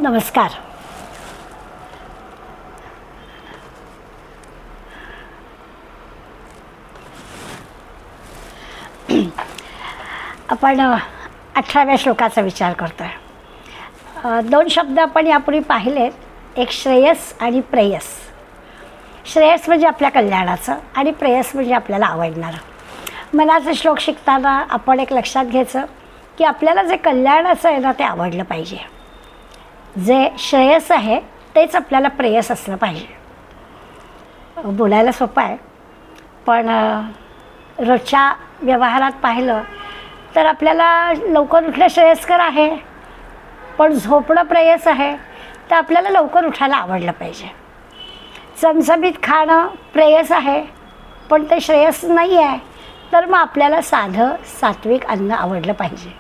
नमस्कार. आपण 18व्या श्लोकाचा विचार करतो आहे. दोन शब्द आपण यापूर्वी पाहिलेत, एक श्रेयस आणि प्रेयस. श्रेयस म्हणजे आपल्या कल्याणाचं आणि प्रेयस म्हणजे आपल्याला आवडणारं. मनाचे श्लोक शिकताना आपण एक लक्षात घ्यायचं की आपल्याला जे कल्याणाचं आहे ना ते आवडलं पाहिजे. जे श्रेयस आहे तेच आपल्याला प्रेयस असलं पाहिजे. बोलायला सोपं आहे, पण रोजच्या व्यवहारात पाहिलं तर आपल्याला लवकर उठणं श्रेयस्कर आहे, पण झोपणं प्रेयस आहे. तर आपल्याला लवकर उठायला आवडलं पाहिजे. चमचमीत खाणं प्रेयस आहे, पण ते श्रेयस नाही आहे. तर मग आपल्याला साधं सात्विक अन्न आवडलं पाहिजे.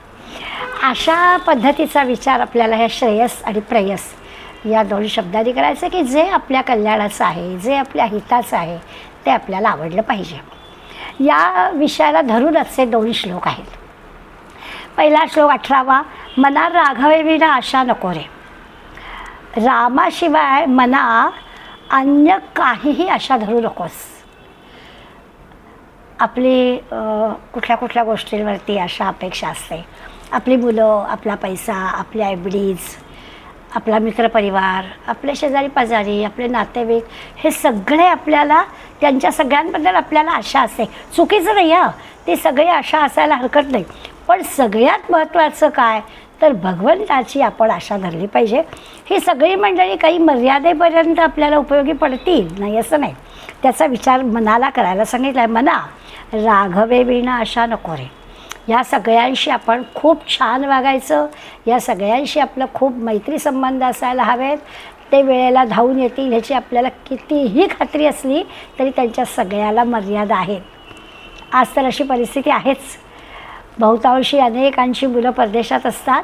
अशा पद्धतीचा विचार आपल्याला ह्या श्रेयस आणि प्रेयस या दोन शब्दांनी करायचं की जे आपल्या कल्याणाचं आहे, जे आपल्या हिताचं आहे ते आपल्याला आवडलं पाहिजे. या विषयाला धरूनच हे दोन श्लोक आहेत. पहिला श्लोक 18वा, मना राघवे विना आशा नको रे. रामाशिवाय मना अन्य काहीही आशा धरू नकोस. आपली कुठल्या कुठल्या गोष्टींवरती आशा अपेक्षा असते. आपली मुलं, आपला पैसा, आपले आईवडील, आपला मित्रपरिवार, आपले शेजारी पाजारी, आपले नातेवाईक, हे सगळे आपल्याला, त्यांच्या सगळ्यांबद्दल आपल्याला आशा असते. चुकीचं नाही आहे, ती सगळी आशा असायला हरकत नाही. पण सगळ्यात महत्त्वाचं काय तर भगवंताची आपण आशा धरली पाहिजे. ही सगळी मंडळी काही मर्यादेपर्यंत आपल्याला उपयोगी पडतील नाही असं नाही. त्याचा विचार मनाला करायला सांगितला आहे. मना राघवे विना आशा नको रे. या सगळ्यांशी आपण खूप छान वागायचं. या सगळ्यांशी आपलं खूप मैत्री संबंध असायला हवेत. ते वेळेला धावून येतील ह्याची आपल्याला कितीही खात्री असली तरी त्यांच्या सगळ्याला मर्यादा आहेत. आज तर अशी परिस्थिती आहेच. बहुतांशी अनेकांची मुलं परदेशात असतात.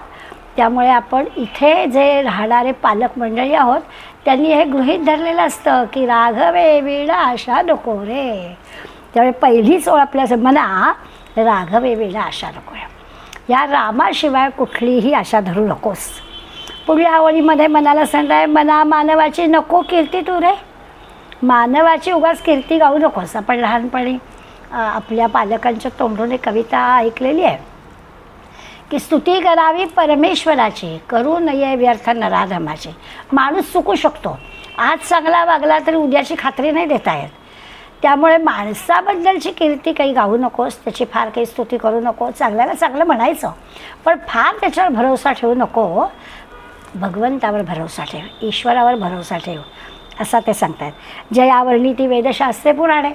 त्यामुळे आपण इथे जे राहणारे पालक मंडळी आहोत त्यांनी हे गृहीत धरलेलं असतं की राघवे विना आशा नको रे. त्यामुळे पहिलीच ओळ आपल्या मना राघवे विना आशा नको. या रामाशिवाय कुठलीही आशा धरू नकोस. पुढल्या ओळीमध्ये मनाला सांगताय, मना मानवाची नको कीर्ती तू रे. मानवाची उगाच कीर्ती गाऊ नकोस. आपण लहानपणी आपल्या पालकांच्या तोंडून एक कविता ऐकलेली आहे की स्तुती करावी परमेश्वराची, करू नये व्यर्थ नराधमाची. माणूस चुकू शकतो. आज चांगला वागला तरी उद्याची खात्री नाही देता येत. त्यामुळे माणसाबद्दलची कीर्ती काही गाऊ नकोस, त्याची फार काही स्तुती करू नको. चांगल्याला चांगलं म्हणायचं, पण फार त्याच्यावर भरोसा ठेवू नको. भगवंतावर भरोसा ठेव, ईश्वरावर भरोसा ठेव असा ते सांगतात. जयावर्णी ती वेदशास्त्रे पुराणे.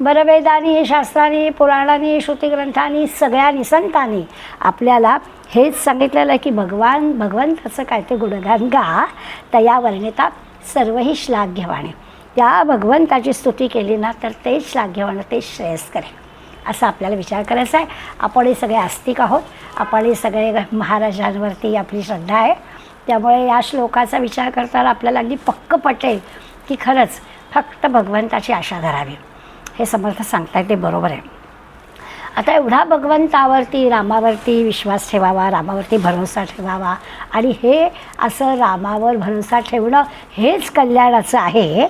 बरं, वेदानी, शास्त्रांनी, पुराणांनी, श्रुतिग्रंथांनी, सगळ्यांनी संतांनी आपल्याला हेच सांगितलेलं आहे की भगवंताचं काय ते गुणगान गा, तया वर्णिता सर्वही श्लाघ्यवाणे. त्या भगवंताची स्तुती केली ना तर तेच श्लाघ्यवाणं, तेच श्रेयस्कर आहे असा आपल्याला विचार करायचा आहे. आपण हे सगळे आस्तिक आहोत. आपण हे सगळे महाराजांवरती आपली श्रद्धा आहे. त्यामुळे या श्लोकाचा विचार करताना आपल्याला अगदी पक्क पटेल की खरंच फक्त भगवंताची आशा धरावी. हे समर्थ सांगताय ते बरोबर आहे. आता एवढा भगवंतावरती, रामावरती विश्वास ठेवावा, रामावरती भरोसा ठेवावा आणि हे असं रामावर भरोसा ठेवणं हेच कल्याणाचं आहे.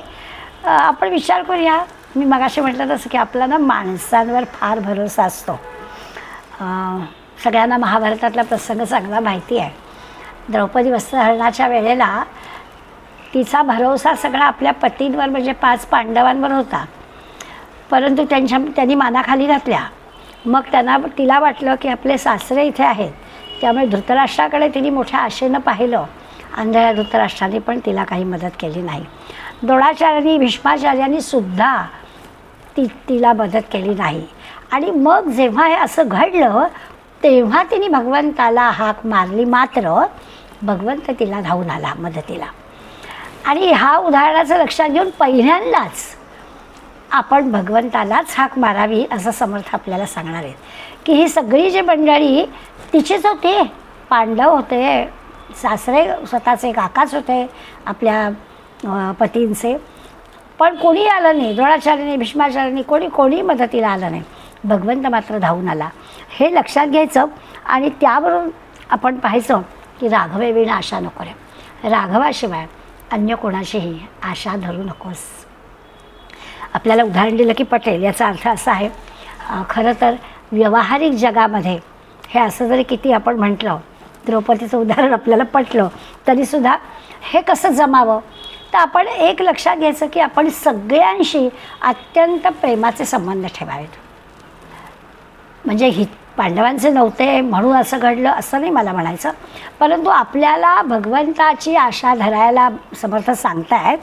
आपण विचार करूया. मी मगाशी म्हटलं तसं की आपला ना माणसांवर फार भरोसा असतो. सगळ्यांना महाभारतातला प्रसंग चांगला माहिती आहे. द्रौपदी वस्त्रहरणाच्या वेळेला तिचा भरोसा सगळा आपल्या पतींवर म्हणजे 5 पांडवांवर होता. परंतु त्यांनी मानाखाली घातल्या. मग तिला वाटलं की आपले सासरे इथे आहेत. त्यामुळे धृतराष्ट्राकडे तिने मोठ्या आशेनं पाहिलं. आंधळ्या धृतराष्ट्राने पण तिला काही मदत केली नाही. द्रोणाचार्यांनी, भीष्माचार्यांनी सुद्धा तिला मदत केली नाही. आणि मग जेव्हा हे असं घडलं तेव्हा तिने भगवंताला हाक मारली. मात्र भगवंत तिला धावून आला मदतीला. आणि ह्या उदाहरणाचं लक्षात घेऊन पहिल्यांदाच आपण भगवंतालाच हाक मारावी असं समर्थ आपल्याला सांगणार आहेत की ही सगळी जी मंडळी तिचीच होती. पांडव होते, सासरे स्वतःचे काकाच होते आपल्या पतींचे, पण कोणी आलं नाही. द्रोणाचार्यांनी, भीष्माचार्यांनी कोणी मदतीला आलं नाही. भगवंत मात्र धावून आला. हे लक्षात घ्यायचं आणि त्यावरून आपण पाहायचं की राघवे विना आशा नको रे. राघवाशिवाय अन्य कोणाचीही आशा धरू नकोस. आपल्याला उदाहरण दिलं की पटेल. याचा अर्थ असा आहे, खरं तर व्यावहारिक जगामध्ये हे असं जरी किती आपण म्हटलं, द्रौपदीचं उदाहरण आपल्याला पटलं तरीसुद्धा हे कसं जमावं, तर आपण एक लक्षात घ्यायचं की आपण सगळ्यांशी अत्यंत प्रेमाचे संबंध ठेवावेत. म्हणजे पांडवांचे नव्हते म्हणून असं घडलं असं नाही मला म्हणायचं, परंतु आपल्याला भगवंताची आशा धरायला समर्थ सांगतायत.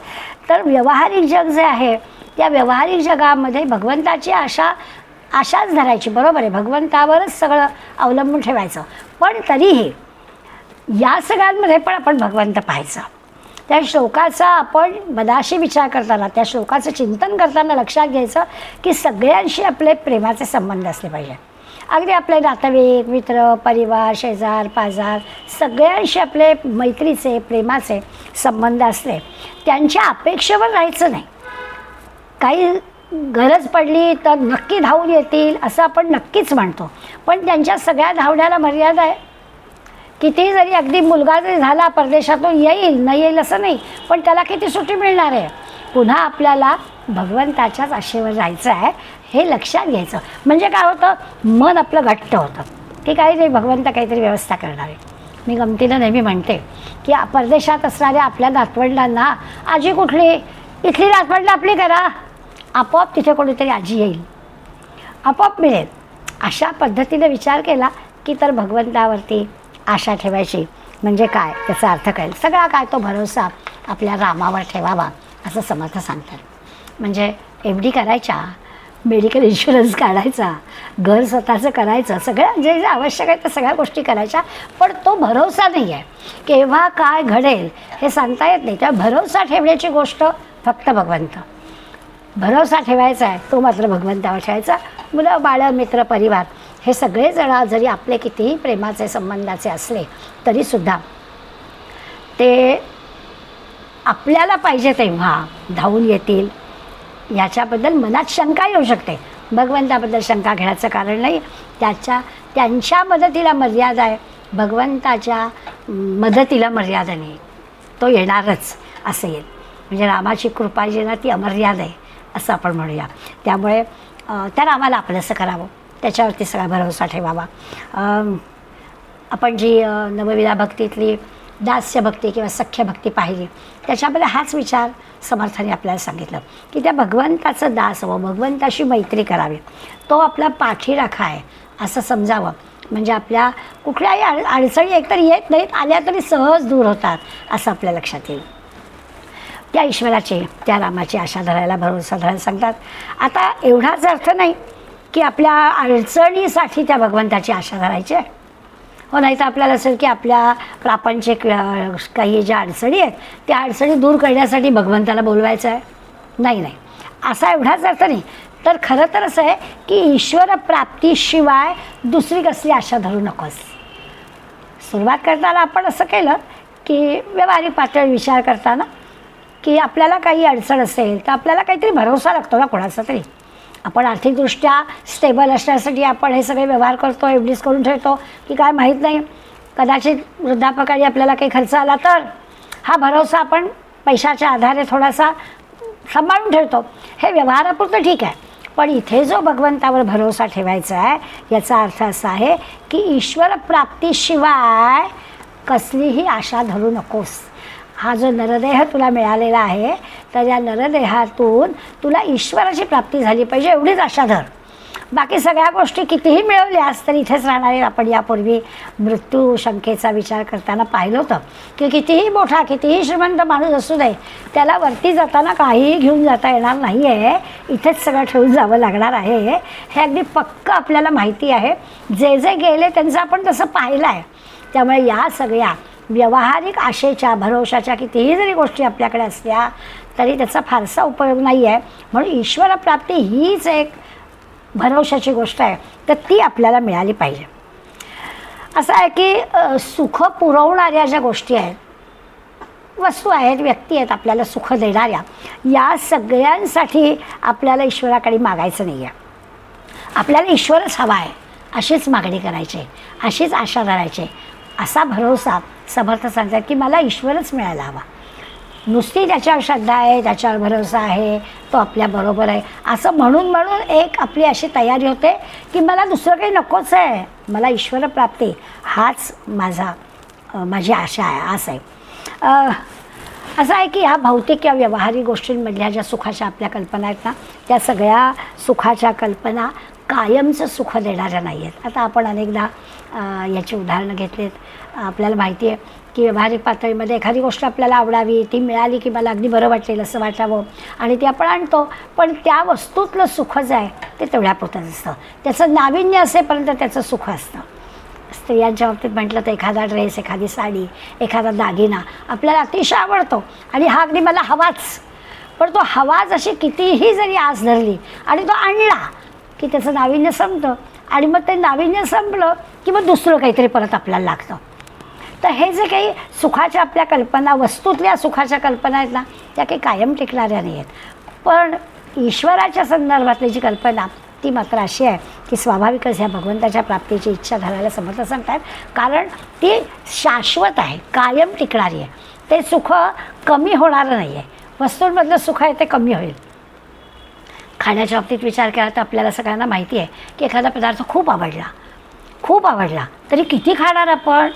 तर व्यावहारिक जग जे आहे त्या व्यावहारिक जगामध्ये भगवंताची आशाच धरायची, बरोबर आहे, भगवंतावरच सगळं अवलंबून ठेवायचं. पण तरीही या सगळ्यांमध्ये पण आपण भगवंत पाहायचं. त्या श्लोकाचा आपण मनाशी विचार करताना, त्या श्लोकाचं चिंतन करताना लक्षात घ्यायचं की सगळ्यांशी आपले प्रेमाचे संबंध असले पाहिजे. अगदी आपले नातेवाईक, मित्र, परिवार, शेजार पाजार सगळ्यांशी आपले मैत्रीचे, प्रेमाचे संबंध असले. त्यांच्या अपेक्षेवर राहायचं नाही. काही गरज पडली तर नक्की धावून येतील असं आपण नक्कीच म्हणतो, पण त्यांच्या सगळ्या धावण्याला मर्यादा आहे. किती जरी अगदी मुलगा जरी झाला परदेशातून येईल, नाही येईल असं नाही, पण त्याला किती सुट्टी मिळणार आहे. पुन्हा आपल्याला भगवंताच्याच आशेवर जायचं आहे हे लक्षात घ्यायचं. म्हणजे काय होतं, मन आपलं घट्ट होतं की काही नाही, भगवंत काहीतरी व्यवस्था करणार आहे. मी गमतीनं नेहमी म्हणते की परदेशात असणाऱ्या आपल्या नातवंडांना आजी कुठली, इथली नातवंड आपली करा, आपोआप तिथे कोणीतरी आजी येईल, आपोआप मिळेल. अशा पद्धतीने विचार केला की तर भगवंतावरती आशा ठेवायची. म्हणजे काय, त्याचा अर्थ कळेल. सगळा काय तो भरोसा आपल्या रामावर ठेवावा असं समर्थ सांगतात. म्हणजे एफ डी करायच्या, मेडिकल इन्शुरन्स काढायचा, घर स्वतःचं करायचं, सगळ्या जे जे आवश्यक आहे त्या सगळ्या गोष्टी करायच्या. पण तो भरोसा नाही आहे, केव्हा काय घडेल हे सांगता येत नाही. त्या भरोसा ठेवण्याची गोष्ट फक्त भगवंत. भरोसा ठेवायचा आहे तो मात्र भगवंतावर ठेवायचा. मुलं, बाळं, मित्र, परिवार हे सगळेजण जरी आपले कितीही प्रेमाचे संबंधाचे असले तरीसुद्धा ते आपल्याला पाहिजे तेव्हा धावून येतील याच्याबद्दल मनात शंका येऊ शकते. भगवंताबद्दल शंका घेण्याचं कारण नाही. त्यांच्या मदतीला मर्यादा आहे, भगवंताच्या मदतीला मर्यादा नाही. तो येणारच असं येईल. म्हणजे रामाची कृपा जी ना ती अमर्याद आहे असं आपण म्हणूया. त्यामुळे त्या रामाला आपलंसं करावं, त्याच्यावरती सगळा भरोसा ठेवावा. आपण जी नवविधा भक्तीतली दास्य भक्ती किंवा सख्य भक्ती पाहिली त्याच्यामध्ये हाच विचार समर्थाने आपल्याला सांगितलं की त्या भगवंताचं दास हवं, भगवंताशी मैत्री करावी, तो आपला पाठीराखा आहे असं समजावं. म्हणजे आपल्या कुठल्याही अडचणी एकतर येत नाहीत, आल्या तरी सहज दूर होतात असं आपल्या लक्षात येईल. त्या ईश्वराची, त्या रामाची आशा धरायला, भरोसा धरायला सांगतात. आता एवढाच अर्थ नाही की आपल्या अडचणीसाठी त्या भगवंताची आशा धरायची आहे. हो, नाही तर आपल्याला असेल की आपल्या प्रापंचिक काही ज्या अडचणी आहेत त्या अडचणी दूर करण्यासाठी भगवंताला बोलवायचं आहे. नाही, असा एवढाच अर्थ नाही. तर खरं तर असं आहे की ईश्वर प्राप्तीशिवाय दुसरी कसली आशा धरू नकोस. सुरुवात करताना आपण असं केलं की व्यावहारिक पातळीवर विचार करताना की आपल्याला काही अडचण असेल तर आपल्याला काहीतरी भरोसा लागतो ना कोणाचा तरी. आपण आर्थिकदृष्ट्या स्टेबल असण्यासाठी आपण हे सगळे व्यवहार करतो, एफ डीज करून ठेवतो की काय माहीत नाही, कदाचित वृद्धापकाळी आपल्याला काही खर्च आला तर हा भरोसा आपण पैशाच्या आधारे थोडासा सांभाळून ठेवतो. हे व्यवहारापुरतं ठीक आहे, पण इथे जो भगवंतावर भरोसा ठेवायचा आहे याचा अर्थ असा आहे की ईश्वर प्राप्तीशिवाय कसलीही आशा धरू नकोस. हा जो नरदेह तुला मिळालेला आहे तर या नरदेहातून तुला ईश्वराची प्राप्ती झाली पाहिजे एवढीच आशा धर. बाकी सगळ्या गोष्टी कितीही मिळवल्यास तर इथेच राहणार आहे. आपण यापूर्वी मृत्यू शंकेचा विचार करताना पाहिलं होतं की कितीही मोठा, कितीही श्रीमंत माणूस असू दे, त्याला वरती जाताना काहीही घेऊन जाता येणार नाही आहे, इथेच सगळं ठेवून जावं लागणार आहे. हे अगदी पक्क आपल्याला माहिती आहे. जे जे गेले त्यांचं आपण तसं पाहिलं आहे. त्यामुळे या सगळ्या व्यावहारिक आशेच्या, भरोशाच्या कितीही जरी गोष्टी आपल्याकडे असल्या तरी त्याचा फारसा उपयोग नाही आहे. म्हणून ईश्वरप्राप्ती हीच एक भरोशाची गोष्ट आहे, तर ती आपल्याला मिळाली पाहिजे. असं आहे की सुख पुरवणाऱ्या ज्या गोष्टी आहेत, वस्तू आहेत, व्यक्ती आहेत आपल्याला सुख देणाऱ्या, या सगळ्यांसाठी आपल्याला ईश्वराकडे मागायचं नाही आहे. आपल्याला ईश्वरच हवा आहे अशीच मागणी करायची, अशीच आशा धरायची. असा भरोसा समर्थ सांगतात की मला ईश्वरच मिळायला हवा. नुसती त्याच्यावर श्रद्धा आहे, त्याच्यावर भरोसा आहे, तो आपल्याबरोबर आहे असं म्हणून म्हणून एक आपली अशी तयारी होते की मला दुसरं काही नकोच आहे, मला ईश्वर प्राप्ती हाच माझी आशा आहे, आस आहे. असं आहे की ह्या भौतिक किंवा व्यावहारिक गोष्टींमधल्या ज्या सुखाच्या आपल्या कल्पना आहेत ना, त्या सगळ्या सुखाच्या कल्पना कायमचं सुख देणाऱ्या नाही आहेत. आता आपण अनेकदा याची उदाहरणं घेतलीत. आपल्याला माहिती आहे की व्यावहारिक पातळीमध्ये एखादी गोष्ट आपल्याला आवडावी, ती मिळाली की मला अगदी बरं वाटेल असं वाटावं आणि ती आपण आणतो, पण त्या वस्तूतलं सुख जे आहे ते तेवढ्यापुरतंच असतं. त्याचं नाविन्य असेपर्यंत त्याचं सुख असतं. स्त्रियांच्या बाबतीत म्हटलं तर एखादा ड्रेस, एखादी साडी, एखादा दागिना आपल्याला अतिशय आवडतो आणि हा अगदी मला हवाच, पण तो हवाच अशी कितीही जरी आस धरली आणि तो आणला की त्याचं नाविन्य संपतं आणि मग ते नाविन्य संपलं की मग दुसरं काहीतरी परत आपल्याला लागतं. तर हे जे काही सुखाच्या आपल्या कल्पना, वस्तूतल्या सुखाच्या कल्पना आहेत ना, त्या काही कायम टिकणाऱ्या नाही आहेत. पण ईश्वराच्या संदर्भातली जी कल्पना ती मात्र अशी आहे की स्वाभाविकच ह्या भगवंताच्या प्राप्तीची इच्छा धरायला समर्थ सांगतात, कारण ती शाश्वत आहे, कायम टिकणारी आहे. ते सुख कमी होणारं नाही आहे. वस्तूंमधलं सुख आहे ते कमी होईल. खाण्याच्या बाबतीत विचार केला तर आपल्याला सगळ्यांना माहिती आहे की एखादा पदार्थ खूप आवडला तरी किती खाणार आपण.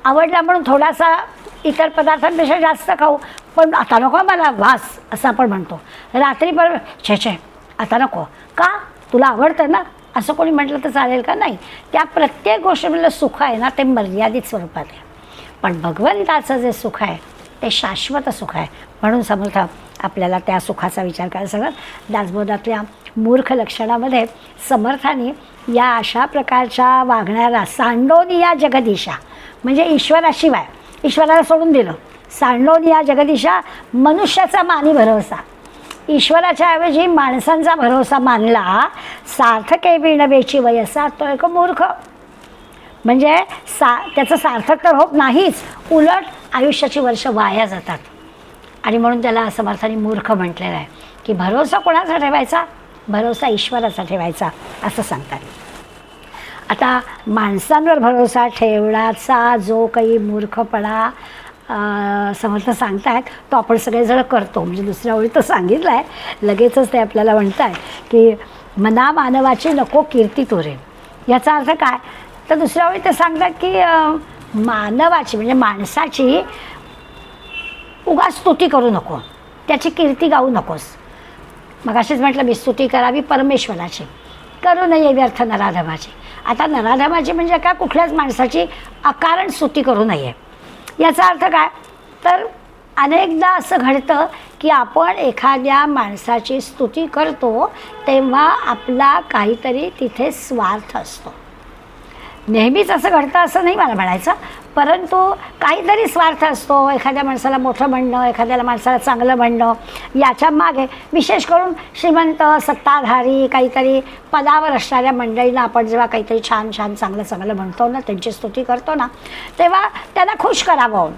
आवडला म्हणून थोडासा इतर पदार्थांपेक्षा जास्त खाऊ, पण आता नको मला वास असं आपण म्हणतो. रात्री पण छे आता नको, का तुला आवडतं ना असं कोणी म्हटलं तर चालेल का? नाही. त्या प्रत्येक गोष्टीमधलं सुख आहे ना ते मर्यादित स्वरूपात आहे, पण भगवंताचं जे सुख आहे ते शाश्वत सुख आहे. म्हणून समर्थ आपल्याला त्या सुखाचा विचार करायला सांगत. दासबोधातल्या मूर्ख लक्षणामध्ये समर्थाने या अशा प्रकारच्या वागण्याला सांडोनिया जगदीशा म्हणजे ईश्वराशिवाय, ईश्वराला सोडून दिलं, सांडोनिया जगदीशा मनुष्याचा मानी भरोसा, ईश्वराच्या ऐवजी माणसांचा भरोसा मानला, सार्थके विणवेची वयसा तो एक मूर्ख. म्हणजे त्याचं सार्थक तर होत नाहीच, उलट आयुष्याची वर्ष वाया जातात. आणि म्हणून त्याला समर्थाने मूर्ख म्हटलेलं आहे की भरोसा कोणाचा ठेवायचा? भरोसा ईश्वराचा ठेवायचा असं सांगतात. आता माणसांवर भरोसा ठेवण्याचा जो काही मूर्खपणा समर्थ सांगतायत तो आपण सगळेजण करतो. म्हणजे दुसऱ्या ओळीत तर सांगितलं आहे, लगेचच ते आपल्याला म्हणत आहे की मना मानवाची नको कीर्ती तोरे. याचा अर्थ काय? तर दुसऱ्या ओळीत ते सांगतात की मानवाची म्हणजे माणसाची उगाच स्तुती करू नको, त्याची कीर्ती गाऊ नकोस. मग अशीच म्हटलं मी स्तुती करावी परमेश्वराची, करू नये व्यर्थ नराधमाची. आता नराधमाची म्हणजे काय? कुठल्याच माणसाची अकारण स्तुती करू नये. याचा अर्थ काय? तर अनेकदा असं घडतं की आपण एखाद्या माणसाची स्तुती करतो तेव्हा आपला काहीतरी तिथे स्वार्थ असतो. नेहमीच असं घडतं असं नाही मला म्हणायचं, परंतु काहीतरी स्वार्थ असतो. एखाद्या माणसाला मोठं म्हणणं, एखाद्याला माणसाला चांगलं म्हणणं, याच्या मागे विशेष करून श्रीमंत, सत्ताधारी, काहीतरी पदावर असणाऱ्या मंडळींना आपण जेव्हा काहीतरी छान छान चांगलं म्हणतो ना, त्यांची स्तुती करतो ना, तेव्हा त्यांना खुश करावं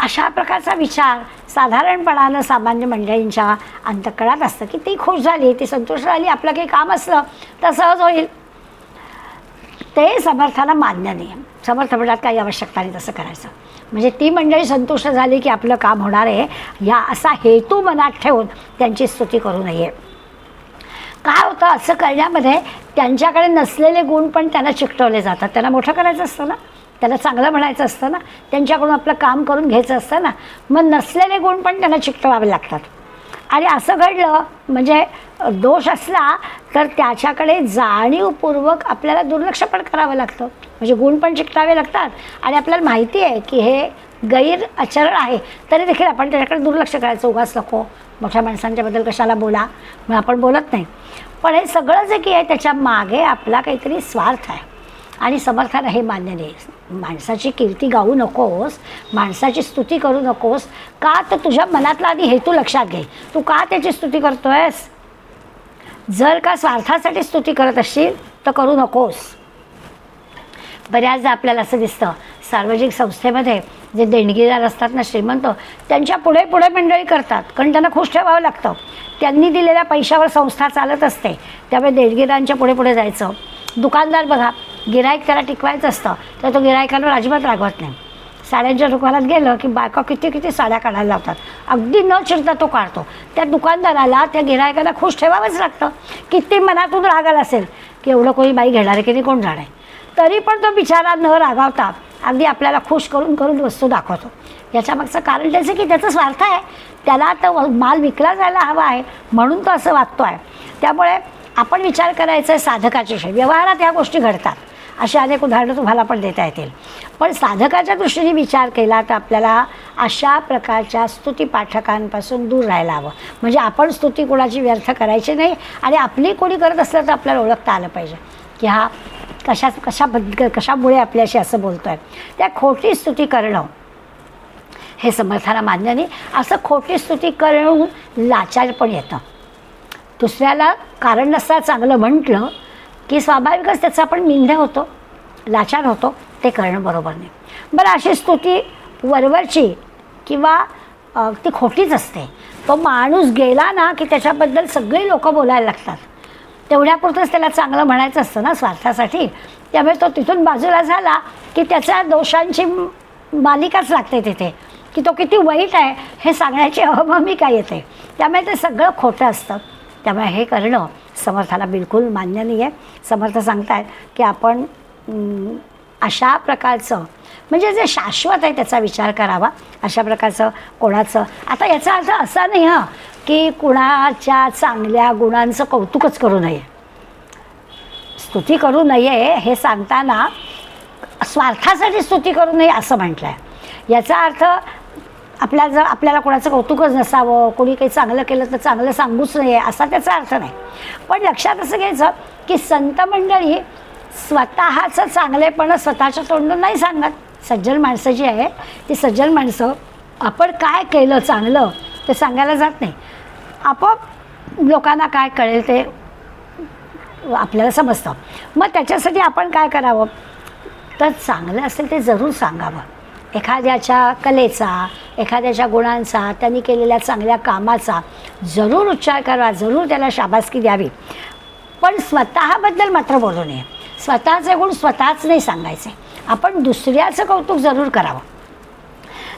अशा प्रकारचा विचार साधारणपणानं सामान्य मंडळींच्या अंतःकरणात असतं की ती खुश झाली, ती संतुष्ट झाली, आपलं काही काम असलं तर सहज होईल. ते समर्थाला मान्य नाही. समर्थ म्हणतात काही आवश्यकता नाही तसं करायचं. म्हणजे ती मंडळी संतुष्ट झाली की आपलं काम होणार आहे या असा हेतू मनात ठेवून त्यांची स्तुती करू नये. काय होतं असं करण्यामध्ये त्यांच्याकडे नसलेले गुण पण त्यांना चिकटवले जातात. त्यांना मोठं करायचं असतं ना, त्याला चांगलं म्हणायचं असतं ना, त्यांच्याकडून आपलं काम करून घ्यायचं असतं ना, मग नसलेले गुण पण त्यांना चिकटवावे लागतात. आणि असं घडलं म्हणजे दोष असला तर त्याच्याकडे जाणीवपूर्वक आपल्याला दुर्लक्ष पण करावं लागतं. म्हणजे गुण पण चिकटावे लागतात आणि आपल्याला माहिती आहे की हे गैर आचरण आहे तरी देखील आपण त्याच्याकडे दुर्लक्ष करायचं. उगाच नको मोठ्या माणसांच्याबद्दल कशाला बोला, मग आपण बोलत नाही. पण हे सगळं जे की आहे त्याच्या मागे आपला काहीतरी स्वार्थ आहे आणि समर्थाला हे मान्य नाही. माणसाची कीर्ती गाऊ नकोस, माणसाची स्तुती करू नकोस. का? तर तुझ्या मनातला आधी हेतू लक्षात घे. तू का त्याची स्तुती करतोयस? जर का स्वार्थासाठी स्तुती करत असशील तर करू नकोस. बऱ्याचदा आपल्याला असं दिसतं सार्वजनिक संस्थेमध्ये जे देणगीदार असतात ना, श्रीमंत, त्यांच्या पुढे पुढे मंडळी करतात कारण त्यांना खुश ठेवावं लागतं. त्यांनी दिलेल्या पैशावर संस्था चालत असते, त्यामुळे देणगीदारांच्या पुढे पुढे जायचं. दुकानदार बघा गिऱ्हाईक त्याला टिकवायचं असतं तर तो गिऱ्हाईकांवर अजिबात रागवत नाही. साड्यांच्या दुकानात गेलं की बायका किती किती साड्या काढायला लावतात, अगदी न चिरता तो काढतो. त्या दुकानदाराला त्या गिऱ्हाईकाला खुश ठेवावंच लागतं. किती मनातून राग आला असेल की एवढं कोणी बाई घेणार आहे की नाही, कोण जाणार आहे, तरी पण तो बिचारा न रागावता अगदी आपल्याला खुश करून करून वस्तू दाखवतो. याच्यामागचं कारण त्याचं की त्याचा स्वार्थ आहे, त्याला तर माल विकला जायला हवा आहे म्हणून तो असं वागतो आहे. त्यामुळे आपण विचार करायचा आहे साधकाच्या व्यवहारात ह्या गोष्टी घडतात. अशी अनेक उदाहरणं तुम्हाला पण देता येतील. पण साधकाच्या दृष्टीने विचार केला तर आपल्याला अशा प्रकारच्या स्तुतीपाठकांपासून दूर राहायला हवं. म्हणजे आपण स्तुती कोणाची व्यर्थ करायची नाही आणि आपली कोणी करत असलं तर आपल्याला ओळखता आलं पाहिजे की हा कशामुळे आपल्याशी असं बोलतो आहे. त्या खोटी स्तुती करणं हे समर्थाला मान्य नाही. असं खोटी स्तुती करून लाचार पण येतं. दुसऱ्याला कारण नसता चांगलं म्हटलं की स्वाभाविकच त्याचा आपण मिंध्या होतो, लाचार होतो. ते करणं बरोबर नाही. बरं, अशी स्तुती वरवरची किंवा ती खोटीच असते. तो माणूस गेला ना की त्याच्याबद्दल सगळे लोक बोलायला लागतात. तेवढ्यापुरतंच त्याला चांगलं म्हणायचं असतं ना स्वार्थासाठी. त्यामुळे तो तिथून बाजूला झाला की त्याच्या दोषांची मालिकाच लागते तिथे की तो किती वाईट आहे हे सांगण्याची अहममिका येते. त्यामुळे ते सगळं खोटं असतं. त्यामुळे हे करणं समर्थाला बिलकुल मान्य नाही आहे. समर्थ सांगतायत की आपण अशा प्रकारचं म्हणजे जे शाश्वत आहे त्याचा विचार करावा. अशा प्रकारचं कोणाचं, आता याचा अर्थ असा नाही हां की कुणाच्या चांगल्या गुणांचं कौतुकच करू नये, स्तुती करू नये हे सांगताना स्वार्थासाठी स्तुती करू नये असं म्हटलं आहे. याचा अर्थ आपल्याला कोणाचं कौतुकच नसावं, कोणी काही चांगलं केलं तर चांगलं सांगूच नये असा त्याचा अर्थ नाही. पण लक्षात असं घ्यायचं की संत मंडळी स्वतःचं चांगलेपण स्वतःच्या तोंडून नाही सांगत. सज्जन माणसं जी आहे ती सज्जन माणसं आपण काय केलं चांगलं ते सांगायला जात नाही. आपोआप लोकांना काय कळेल ते आपल्याला समजतं. मग त्याच्यासाठी आपण काय करावं तर चांगलं असेल ते जरूर सांगावं. एखाद्याच्या कलेचा, एखाद्याच्या गुणांचा, त्यांनी केलेल्या चांगल्या कामाचा जरूर उच्चार करावा, जरूर त्याला शाबासकी द्यावी. पण स्वतःबद्दल मात्र बोलू नये. स्वतःचे गुण स्वतःच नाही सांगायचे. आपण दुसऱ्याचं कौतुक जरूर करावं.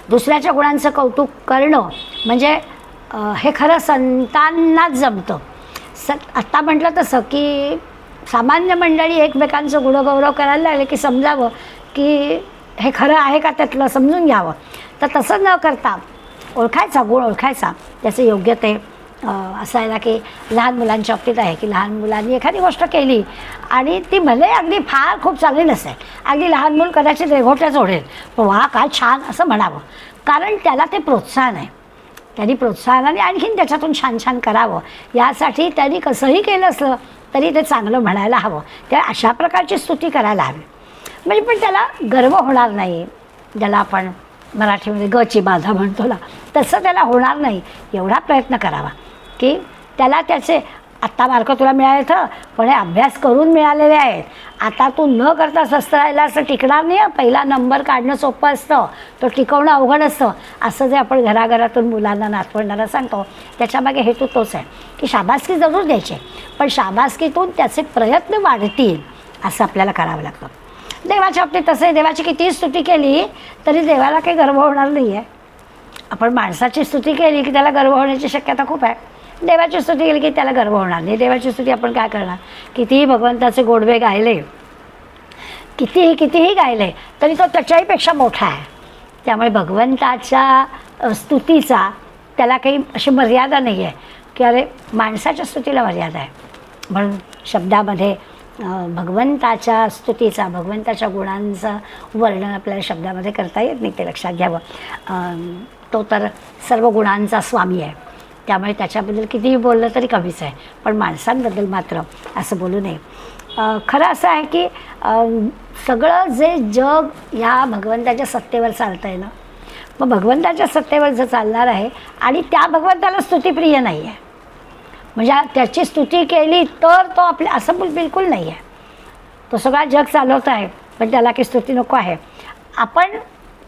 दुसऱ्याच्या गुणांचं कौतुक करणं म्हणजे हे खरं संतांनाच जमतं. आत्ता म्हटलं तसं की सामान्य मंडळी एकमेकांचं गुणगौरव करायला लागले की समजावं की हे खरं आहे का त्यातलं समजून घ्यावं. तर तसं न करता ओळखायचा, गुण ओळखायचा, त्याचं योग्य ते असायला की लहान मुलांच्या बाबतीत आहे की लहान मुलांनी एखादी गोष्ट केली आणि ती भले अगदी फार खूप चांगली नसेल, अगदी लहान मूल कदाचित रेघोट्याच ओढेल, पण वा काय छान असं म्हणावं. कारण त्याला ते प्रोत्साहन आहे. त्यांनी प्रोत्साहनाने आणखीन त्याच्यातून छान छान करावं. यासाठी त्यांनी कसंही केलं असलं तरी ते चांगलं म्हणायला हवं. त्या अशा प्रकारची स्तुती करायला हवी. म्हणजे पण त्याला गर्व होणार नाही, ज्याला आपण मराठीमध्ये गची बाधा म्हणतो ना, तसं त्याला होणार नाही. एवढा प्रयत्न करावा की त्याला त्याचे आत्ता मार्क तुला मिळाले तर पण हे अभ्यास करून मिळालेले आहेत. आता तू न करता स्वस्त राहिला असं टिकणार नाही. पहिला नंबर काढणं सोपं असतं, तो टिकवणं अवघड असतं. असं जे आपण घराघरातून मुलांना नातवंडांना सांगतो त्याच्यामागे हेतू तोच आहे की शाबासकी जरूर द्यायची, पण शाबासकीतून त्याचे प्रयत्न वाढतील असं आपल्याला करावं लागतं. देवाच्या बाबतीत तसं आहे. देवाची कितीही स्तुती केली तरी देवाला काही गर्व होणार नाही आहे. आपण माणसाची स्तुती केली की त्याला गर्व होण्याची शक्यता खूप आहे. देवाची स्तुती केली की त्याला गर्व होणार नाही. देवाची स्तुती आपण काय करणार, कितीही भगवंताचे गोडवे गायले, कितीही गायले तरी तो त्याच्याहीपेक्षा मोठा आहे. त्यामुळे भगवंताच्या स्तुतीचा त्याला काही अशी मर्यादा नाही आहे की अरे माणसाच्या स्तुतीला मर्यादा आहे. म्हणून शब्दामध्ये भगवंताच्या स्तुतीचा, भगवंताच्या गुणांचं वर्णन आपल्याला शब्दामध्ये करता येत नाही. ते लक्षात घ्यावं. तो तर सर्व गुणांचा स्वामी आहे. त्यामुळे त्याच्याबद्दल कितीही बोललं तरी कमीच आहे. पण माणसांबद्दल मात्र असं बोलू नये. खरं असं आहे की सगळं जे जग ह्या भगवंताच्या सत्तेवर चालतं आहे ना, मग भगवंताच्या सत्तेवर जर चालणार आहे आणि त्या भगवंताला स्तुतीप्रिय नाही आहे, म्हणजे त्याची स्तुती केली तर तो आपल्या असं बिलकुल नाही आहे. तो सगळा जग चालवत आहे पण त्याला काही स्तुती नको आहे. आपण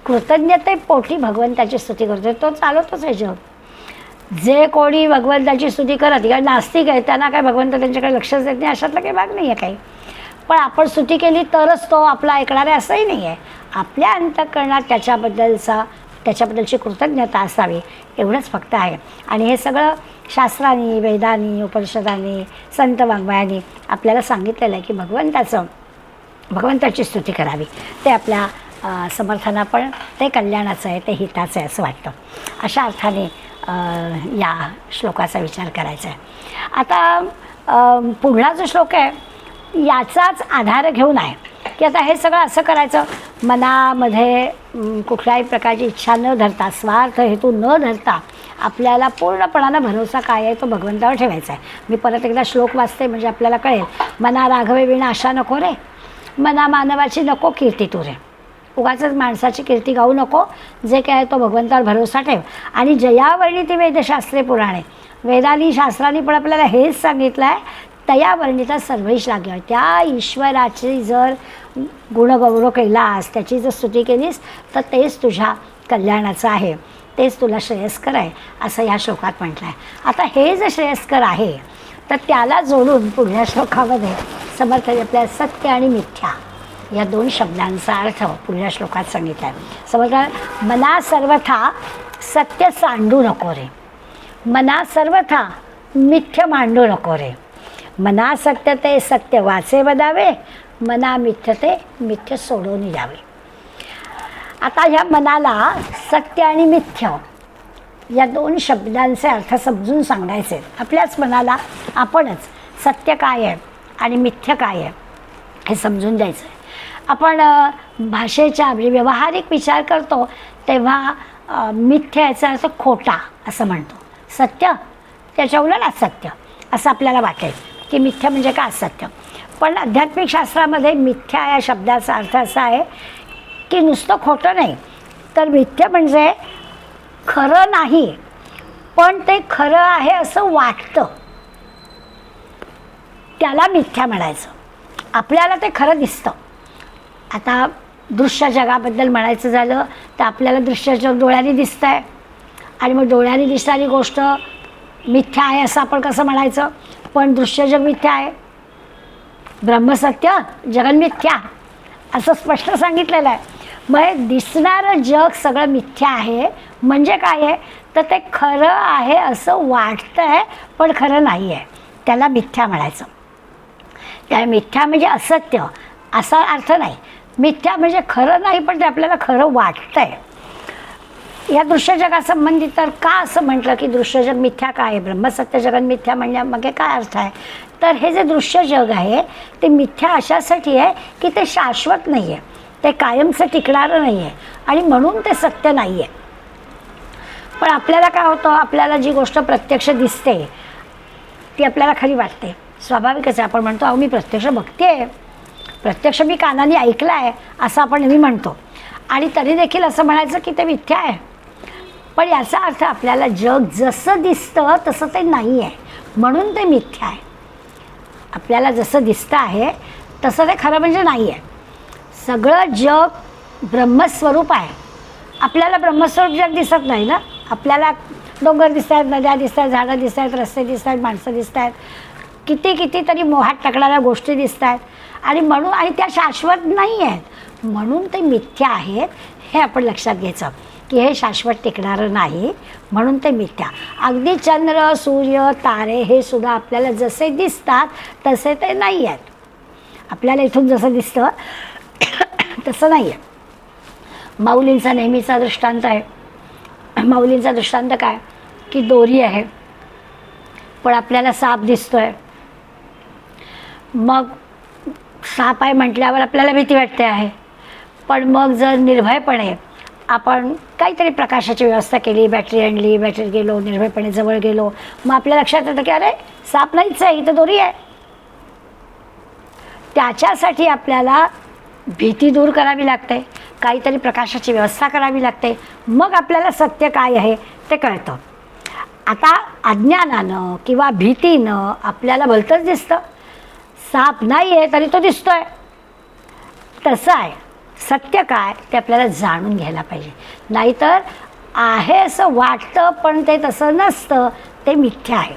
कृतज्ञतेपोटी भगवंताची स्तुती करतो, तो चालवतोच आहे जग. जे कोणी भगवंताची स्तुती करत, कारण नास्तिक आहे त्यांना काय भगवंत त्यांच्याकडे लक्षच देत नाही, अशातला काही भाग नाही आहे काही. पण आपण स्तुती केली तरच तो आपला ऐकणार आहे असंही नाही आहे. आपल्या अंतःकरणात त्याच्याबद्दलची कृतज्ञता असावी एवढंच फक्त आहे. आणि हे सगळं शास्त्रांनी, वेदांनी, उपनिषदांनी, संत वाङ्मयांनी आपल्याला सांगितलेलं आहे की भगवंताची स्तुती करावी. ते आपल्या समर्थांना पण ते कल्याणाचं आहे, ते हिताचं आहे असं वाटतं. अशा अर्थाने या श्लोकाचा विचार करायचा आहे. आता पुढला जो श्लोक आहे याचाच आधार घेऊन आहे की आता हे सगळं असं करायचं, मनामध्ये कुठल्याही प्रकारची इच्छा न धरता, स्वार्थ हेतू न धरता आपल्याला पूर्णपणानं भरोसा काय आहे तो भगवंतावर ठेवायचा आहे. मी परत एकदा श्लोक वाचते म्हणजे आपल्याला कळेल. मना राघवे विना आशा नको रे, मना मानवाची नको कीर्ती तू रे. उगाचच माणसाची कीर्ती गाऊ नको, जे काय आहे तो भगवंतावर भरोसा ठेव. आणि जयावर्णी ती वेदशास्त्रे पुराणे, वेदांनी शास्त्रांनी पण आपल्याला हेच सांगितलं आहे, तया वर्णिता सर्वैश लाग्य. त्या ईश्वराची जर गुणगौरव केलास, त्याची जर स्तुती केलीस तर तेच तुझ्या कल्याणाचं आहे, तेच तुला श्रेयस्कर आहे असं या श्लोकात म्हटलं आहे. आता हे जे श्रेयस्कर आहे तर त्याला जोडून पुढल्या श्लोकामध्ये समर्थ आपल्या सत्य आणि मिथ्या या दोन शब्दांचा अर्थ पुढल्या श्लोकात सांगितला आहे. समर्थ मना सर्वथा सत्य सांडू नको रे, मना सर्वथा मिथ्य मांडू नको रे. मना सत्य ते सत्य वाचे वदावे, मना मिथ्य ते मिथ्य सोडून जावे. आता ह्या मनाला सत्य आणि मिथ्य या दोन शब्दांचे अर्थ समजून सांगायचे. आपल्याच मनाला आपणच सत्य काय आहे आणि मिथ्य काय आहे हे समजून द्यायचं आहे. आपण भाषेच्या व्यावहारिक विचार करतो तेव्हा मिथ्य याचा अर्थ खोटा असं म्हणतो, सत्य त्याच्या उलट असत्य असं आपल्याला वाटेल की मिथ्या म्हणजे काय असत्य. पण आध्यात्मिक शास्त्रामध्ये मिथ्या या शब्दाचा अर्थ असा आहे की नुसतं खोटं नाही, तर मिथ्या म्हणजे खरं नाही पण ते खरं आहे असं वाटतं, त्याला मिथ्या म्हणायचं. आपल्याला ते खरं दिसतं. आता दृश्य जगाबद्दल म्हणायचं झालं तर आपल्याला दृश्य जग डोळ्यांनी दिसतं आहे आणि मग डोळ्यांनी दिसणारी गोष्ट मिथ्या आहे असं आपण कसं म्हणायचं. पण दृश्य जग मिथ्या आहे, ब्रह्मसत्य जगन मिथ्या असं स्पष्ट सांगितलेलं आहे. मग दिसणारं जग सगळं मिथ्या आहे म्हणजे काय आहे तर ते खरं आहे असं वाटतं आहे पण खरं नाही आहे, त्याला मिथ्या म्हणायचं. त्या मिथ्या म्हणजे असत्य असा अर्थ नाही. मिथ्या म्हणजे खरं नाही पण ते आपल्याला खरं वाटतं आहे. या दृश्य जगासंबंधी तर का असं म्हटलं की दृश्य जग मिथ्या काय आहे, ब्रह्मसत्य जगन मिथ्या म्हणजे काय अर्थ आहे. तर हे जे दृश्य जग आहे ते मिथ्या अशासाठी आहे की ते शाश्वत नाही आहे, ते कायमचं टिकणारं नाही आहे आणि म्हणून ते सत्य नाही आहे. पण आपल्याला काय होतं, आपल्याला जी गोष्ट प्रत्यक्ष दिसते ती आपल्याला खरी वाटते, स्वाभाविकच आहे. आपण म्हणतो अहो मी प्रत्यक्ष बघते आहे, प्रत्यक्ष मी कानाने ऐकलं आहे असं आपण नेहमी म्हणतो आणि तरी देखील असं म्हणायचं की ते मिथ्या आहे. पण याचा अर्थ आपल्याला जग जसं दिसतं तसं ते नाही आहे म्हणून ते मिथ्या आहे. आपल्याला जसं दिसतं आहे तसं ते खरं म्हणजे नाही आहे. सगळं जग ब्रह्मस्वरूप आहे. आपल्याला ब्रह्मस्वरूप जग दिसत नाही ना. आपल्याला डोंगर दिसत आहेत, नद्या दिसत आहेत, झाडं दिसत आहेत, रस्ते दिसत आहेत, माणसं दिसत आहेत, कितीतरी मोहात टाकणाऱ्या गोष्टी दिसत आहेत आणि म्हणून आणि त्या शाश्वत नाही आहेत म्हणून ते मिथ्या आहेत. हे आपण लक्षात घ्यायचं की हे शाश्वत टिकणारं नाही म्हणून ते मिथ्या. अगदी चंद्र, सूर्य, तारे हे सुद्धा आपल्याला जसे दिसतात तसे ते नाही आहेत. आपल्याला इथून जसं दिसतं तसं नाही आहे. माऊलींचा नेहमीचा दृष्टांत आहे. माऊलींचा दृष्टांत काय की दोरी आहे पण आपल्याला साप दिसतोय. मग साप आहे म्हटल्यावर आपल्याला भीती वाटते आहे, पण मग जर निर्भयपणे आपण काहीतरी प्रकाशाची व्यवस्था केली, बॅटरी आणली, बॅटरीत गेलो, निर्भयपणे जवळ गेलो, मग आपल्या लक्षात येतं की अरे साप नाहीच आहे, इथं दोरी आहे. त्याच्यासाठी आपल्याला भीती दूर करावी लागते, काहीतरी प्रकाशाची व्यवस्था करावी लागते, मग आपल्याला सत्य काय आहे ते कळतं. आता अज्ञानानं किंवा भीतीनं आपल्याला भलतंच दिसतं. साप नाही आहे तरी तो दिसतोय. तसं आहे सत्य काय ते आपल्याला जाणून घ्यायला पाहिजे. नाहीतर आहे असं वाटतं पण ते तसं नसतं, ते मिथ्या आहे.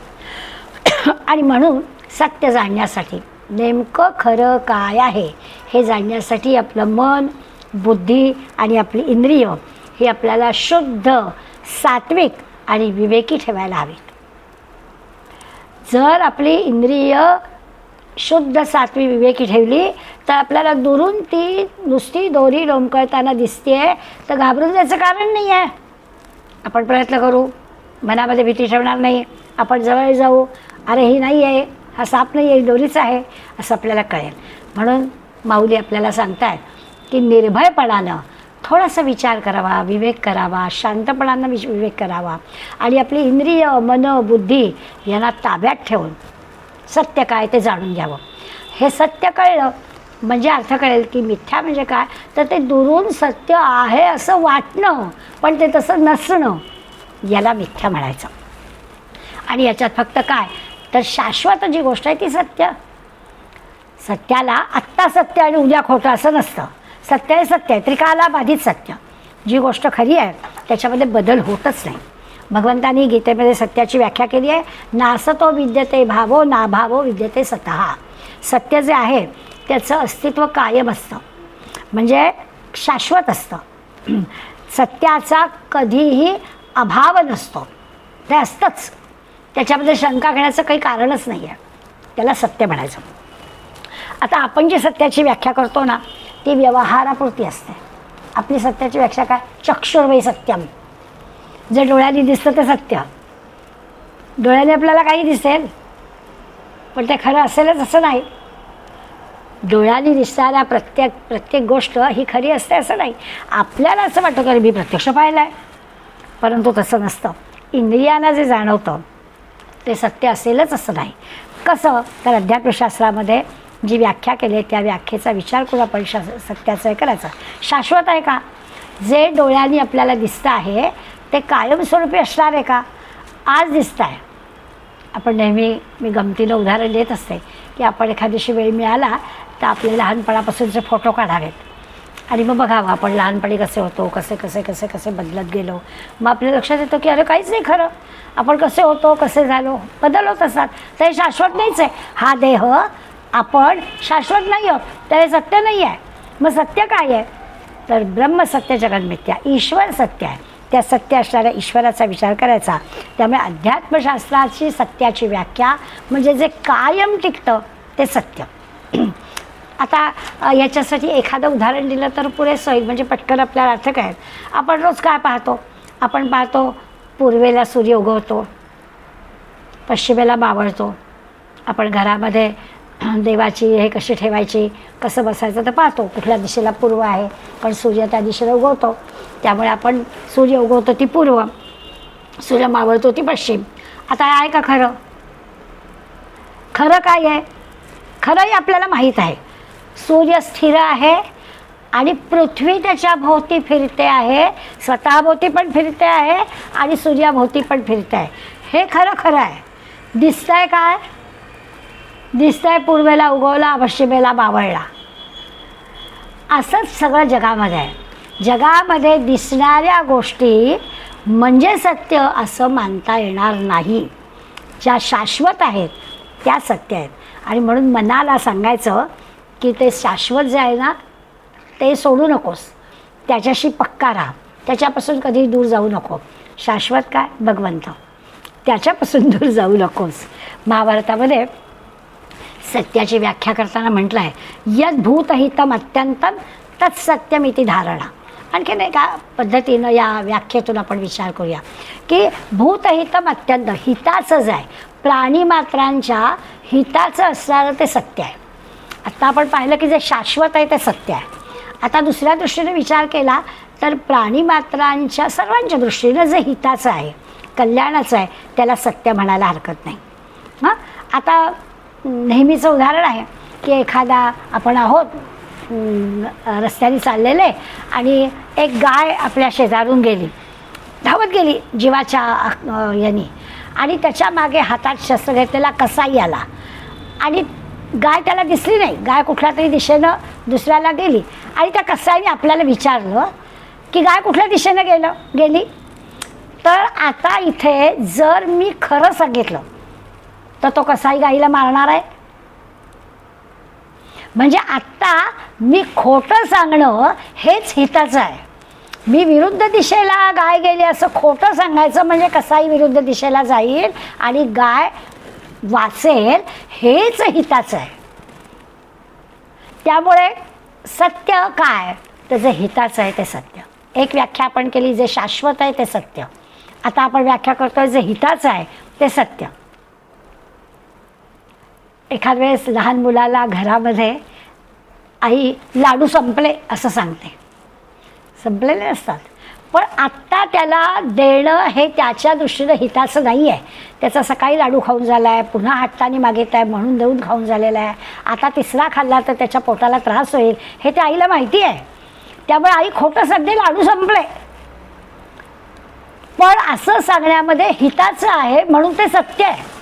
आणि म्हणून सत्य जाणण्यासाठी नेमकं खरं काय आहे हे जाणण्यासाठी आपलं मन, बुद्धी आणि आपली इंद्रिय ही आपल्याला शुद्ध, सात्विक आणि विवेकी ठेवायला हवीत. जर आपली इंद्रिय शुद्ध, सात्विक, विवेकी ठेवली तर आपल्याला दुरून ती नुसती दोरी लोंबकळताना दिसते, तर घाबरून जायचं कारण नाही आहे. आपण प्रयत्न करू, मनामध्ये भीती ठेवणार नाही, आपण जवळ जाऊ, अरे ही नाही आहे, हा साप नाही आहे, दोरीच आहे, असं आपल्याला कळेल. म्हणून माऊली आपल्याला सांगतायत की निर्भयपणानं थोडासा विचार करावा, विवेक करावा, शांतपणानं विवेक करावा आणि आपली इंद्रिय, मन, बुद्धी यांना ताब्यात ठेवून सत्य काय ते जाणून घ्यावं. हे सत्य कळलं म्हणजे अर्थ कळेल की मिथ्या म्हणजे काय, तर ते दुरून सत्य आहे असं वाटणं पण ते तसं नसणं, याला मिथ्या म्हणायचं. आणि याच्यात फक्त काय तर शाश्वत जी गोष्ट आहे ती सत्य. सत्याला आत्ता सत्य आणि उद्या खोटं असं नसतं. सत्य आहे सत्य आहे, त्रिकालाबाधित सत्य. जी गोष्ट खरी आहे त्याच्यामध्ये बदल होतच नाही. भगवंतांनी गीतेमध्ये सत्याची व्याख्या केली आहे, नासतो विद्यते भावो नाभावो विद्यते सतः. सत्य जे आहे त्याचं अस्तित्व कायम असतं, म्हणजे शाश्वत असतं. सत्याचा कधीही अभाव नसतो, ते असतंच. त्याच्यामध्ये शंका घेण्याचं काही कारणच नाही आहे, त्याला सत्य म्हणायचं. आता आपण जी सत्याची व्याख्या करतो ना ती व्यवहारापुरती असते. आपली सत्याची व्याख्या काय, चक्षुर्वै सत्यम. जे डोळ्यांनी दिसतं ते सत्य. डोळ्याने आपल्याला काही दिसेल पण ते खरं असेलच असं नाही. डोळ्यांनी दिसणाऱ्या प्रत्येक गोष्ट ही खरी असते असं नाही. आपल्याला असं वाटतं की मी प्रत्यक्ष पाहिलं आहे, परंतु तसं नसतं. इंद्रियांना जे जाणवतं ते सत्य असेलच असं नाही. कसं तर अध्यात्मशास्त्रामध्ये जी व्याख्या केली आहे त्या व्याख्येचा विचार करून आपण सत्याचं हे करायचं. शाश्वत आहे का, जे डोळ्यांनी आपल्याला दिसतं आहे ते कायमस्वरूपी असणार आहे का, आज दिसतं आहे. आपण नेहमी, मी गमतीनं उदाहरण देत असते की आपण एखाद्याशी वेळ मिळाला तर आपले लहानपणापासूनचे फोटो काढावेत आणि मग बघावं आपण लहानपणी कसे होतो, कसे कसे कसे कसे बदलत गेलो. मग आपल्या लक्षात येतं की अरे काहीच नाही खरं, आपण कसे होतो, कसे झालो, बदल होत असतात. तर हे शाश्वत नाहीच आहे. हा देह आपण शाश्वत नाही आहोत, तर हे सत्य नाही आहे. मग सत्य काय आहे तर ब्रह्मसत्य जगन्मिथ्या, ईश्वर सत्य आहे. त्या सत्य असणाऱ्या ईश्वराचा विचार करायचा. त्यामुळे अध्यात्मशास्त्राची सत्याची व्याख्या म्हणजे जे कायम टिकतं ते सत्य. आता याच्यासाठी एखादं उदाहरण दिलं तर पुरेसं होईल, म्हणजे पटकन आपल्याला अर्थ काय. आपण रोज काय पाहतो, आपण पाहतो पूर्वेला सूर्य उगवतो, पश्चिमेला मावळतो. आपण घरामध्ये देवाची हे कशी ठेवायची, कसं बसायचं तर पाहतो. कुठल्या दिशेला पूर्व आहे, पण सूर्य त्या दिशेला उगवतो, त्यामुळे आपण सूर्य उगवतो ती पूर्व, सूर्य मावळतो ती पश्चिम. आता आहे का खरं, खरं काय आहे, खरंही आपल्याला माहीत आहे. सूर्य स्थिर आहे आणि पृथ्वी त्याच्या भोवती फिरते आहे, स्वतःभोवती पण फिरते आहे आणि सूर्याभोवती पण फिरते आहे. हे खरं खरं आहे. दिसतंय काय, दिसतंय पूर्वेला उगवला, पश्चिमेला मावळला. असंच सगळं जगामध्ये आहे. जगामध्ये दिसणाऱ्या गोष्टी म्हणजे सत्य असं मानता येणार नाही. ज्या शाश्वत आहेत त्या सत्य आहेत. आणि म्हणून मनाला सांगायचं की ते शाश्वत जे आहे ना ते सोडू नकोस, त्याच्याशी पक्का राहा, त्याच्यापासून कधी दूर जाऊ नको. शाश्वत काय, भगवंत, त्याच्यापासून दूर जाऊ नकोस. महाभारतामध्ये सत्याची व्याख्या करताना म्हटलं आहे, यद भूतहितम अत्यंतम तत्सत्यमिती धारणा. आणखीन एका पद्धतीनं या व्याख्येतून आपण विचार करूया की भूतहितम अत्यंत, हिताचं जे आहे, प्राणीमात्रांच्या हिताचं असणारं ते सत्य आहे. आत्ता आपण पाहिलं की जे शाश्वत आहे ते सत्य आहे. आता दुसऱ्या दृष्टीने विचार केला तर प्राणीमात्रांच्या सर्वांच्या दृष्टीनं जे हिताचं आहे, कल्याणाचं आहे, त्याला सत्य म्हणायला हरकत नाही. हां, आता नेहमीचं उदाहरण आहे की एखादा आपण आहोत रस्त्याने चाललेले आणि एक गाय आपल्या शेजारून गेली, धावत गेली जीवाच्या याने, आणि त्याच्या मागे हातात शस्त्र घेतलेला कसाई आला आणि गाय त्याला दिसली नाही. गाय कुठल्या तरी दिशेनं दुसऱ्याला गेली आणि त्या कसाईने आपल्याला विचारलं की गाय कुठल्या दिशेनं गेली. तर आता इथे जर मी खरं सांगितलं तर तो कसाई गाईला मारणार आहे, म्हणजे आत्ता मी खोटं सांगणं हेच हिताचं आहे. मी विरुद्ध दिशेला गाय गेली असं खोटं सांगायचं म्हणजे कसाही विरुद्ध दिशेला जाईल आणि गाय वाचेल, हेच हिताचं आहे. त्यामुळे सत्य काय, तर जे हिताचं आहे ते सत्य. एक व्याख्या आपण केली जे शाश्वत आहे ते सत्य. आता आपण व्याख्या करतोय जे हिताचं आहे ते सत्य. एखाद वेळेस लहान मुलाला घरामध्ये आई लाडू संपले असं सांगते. संपलेले असतात, पण आत्ता त्याला देणं हे त्याच्या दृष्टीनं हिताचं नाही आहे. त्याचा सकाळी लाडू खाऊन झाला आहे, पुन्हा हट्टाने मागित आहे म्हणून देऊन खाऊन झालेला आहे. आता तिसरा खाल्ला तर त्याच्या पोटाला त्रास होईल हे त्या आईला माहिती आहे. त्यामुळे आई खोटं सांगते, लाडू संपले. पण असं सांगण्यामध्ये हिताचं आहे म्हणून ते सत्य आहे.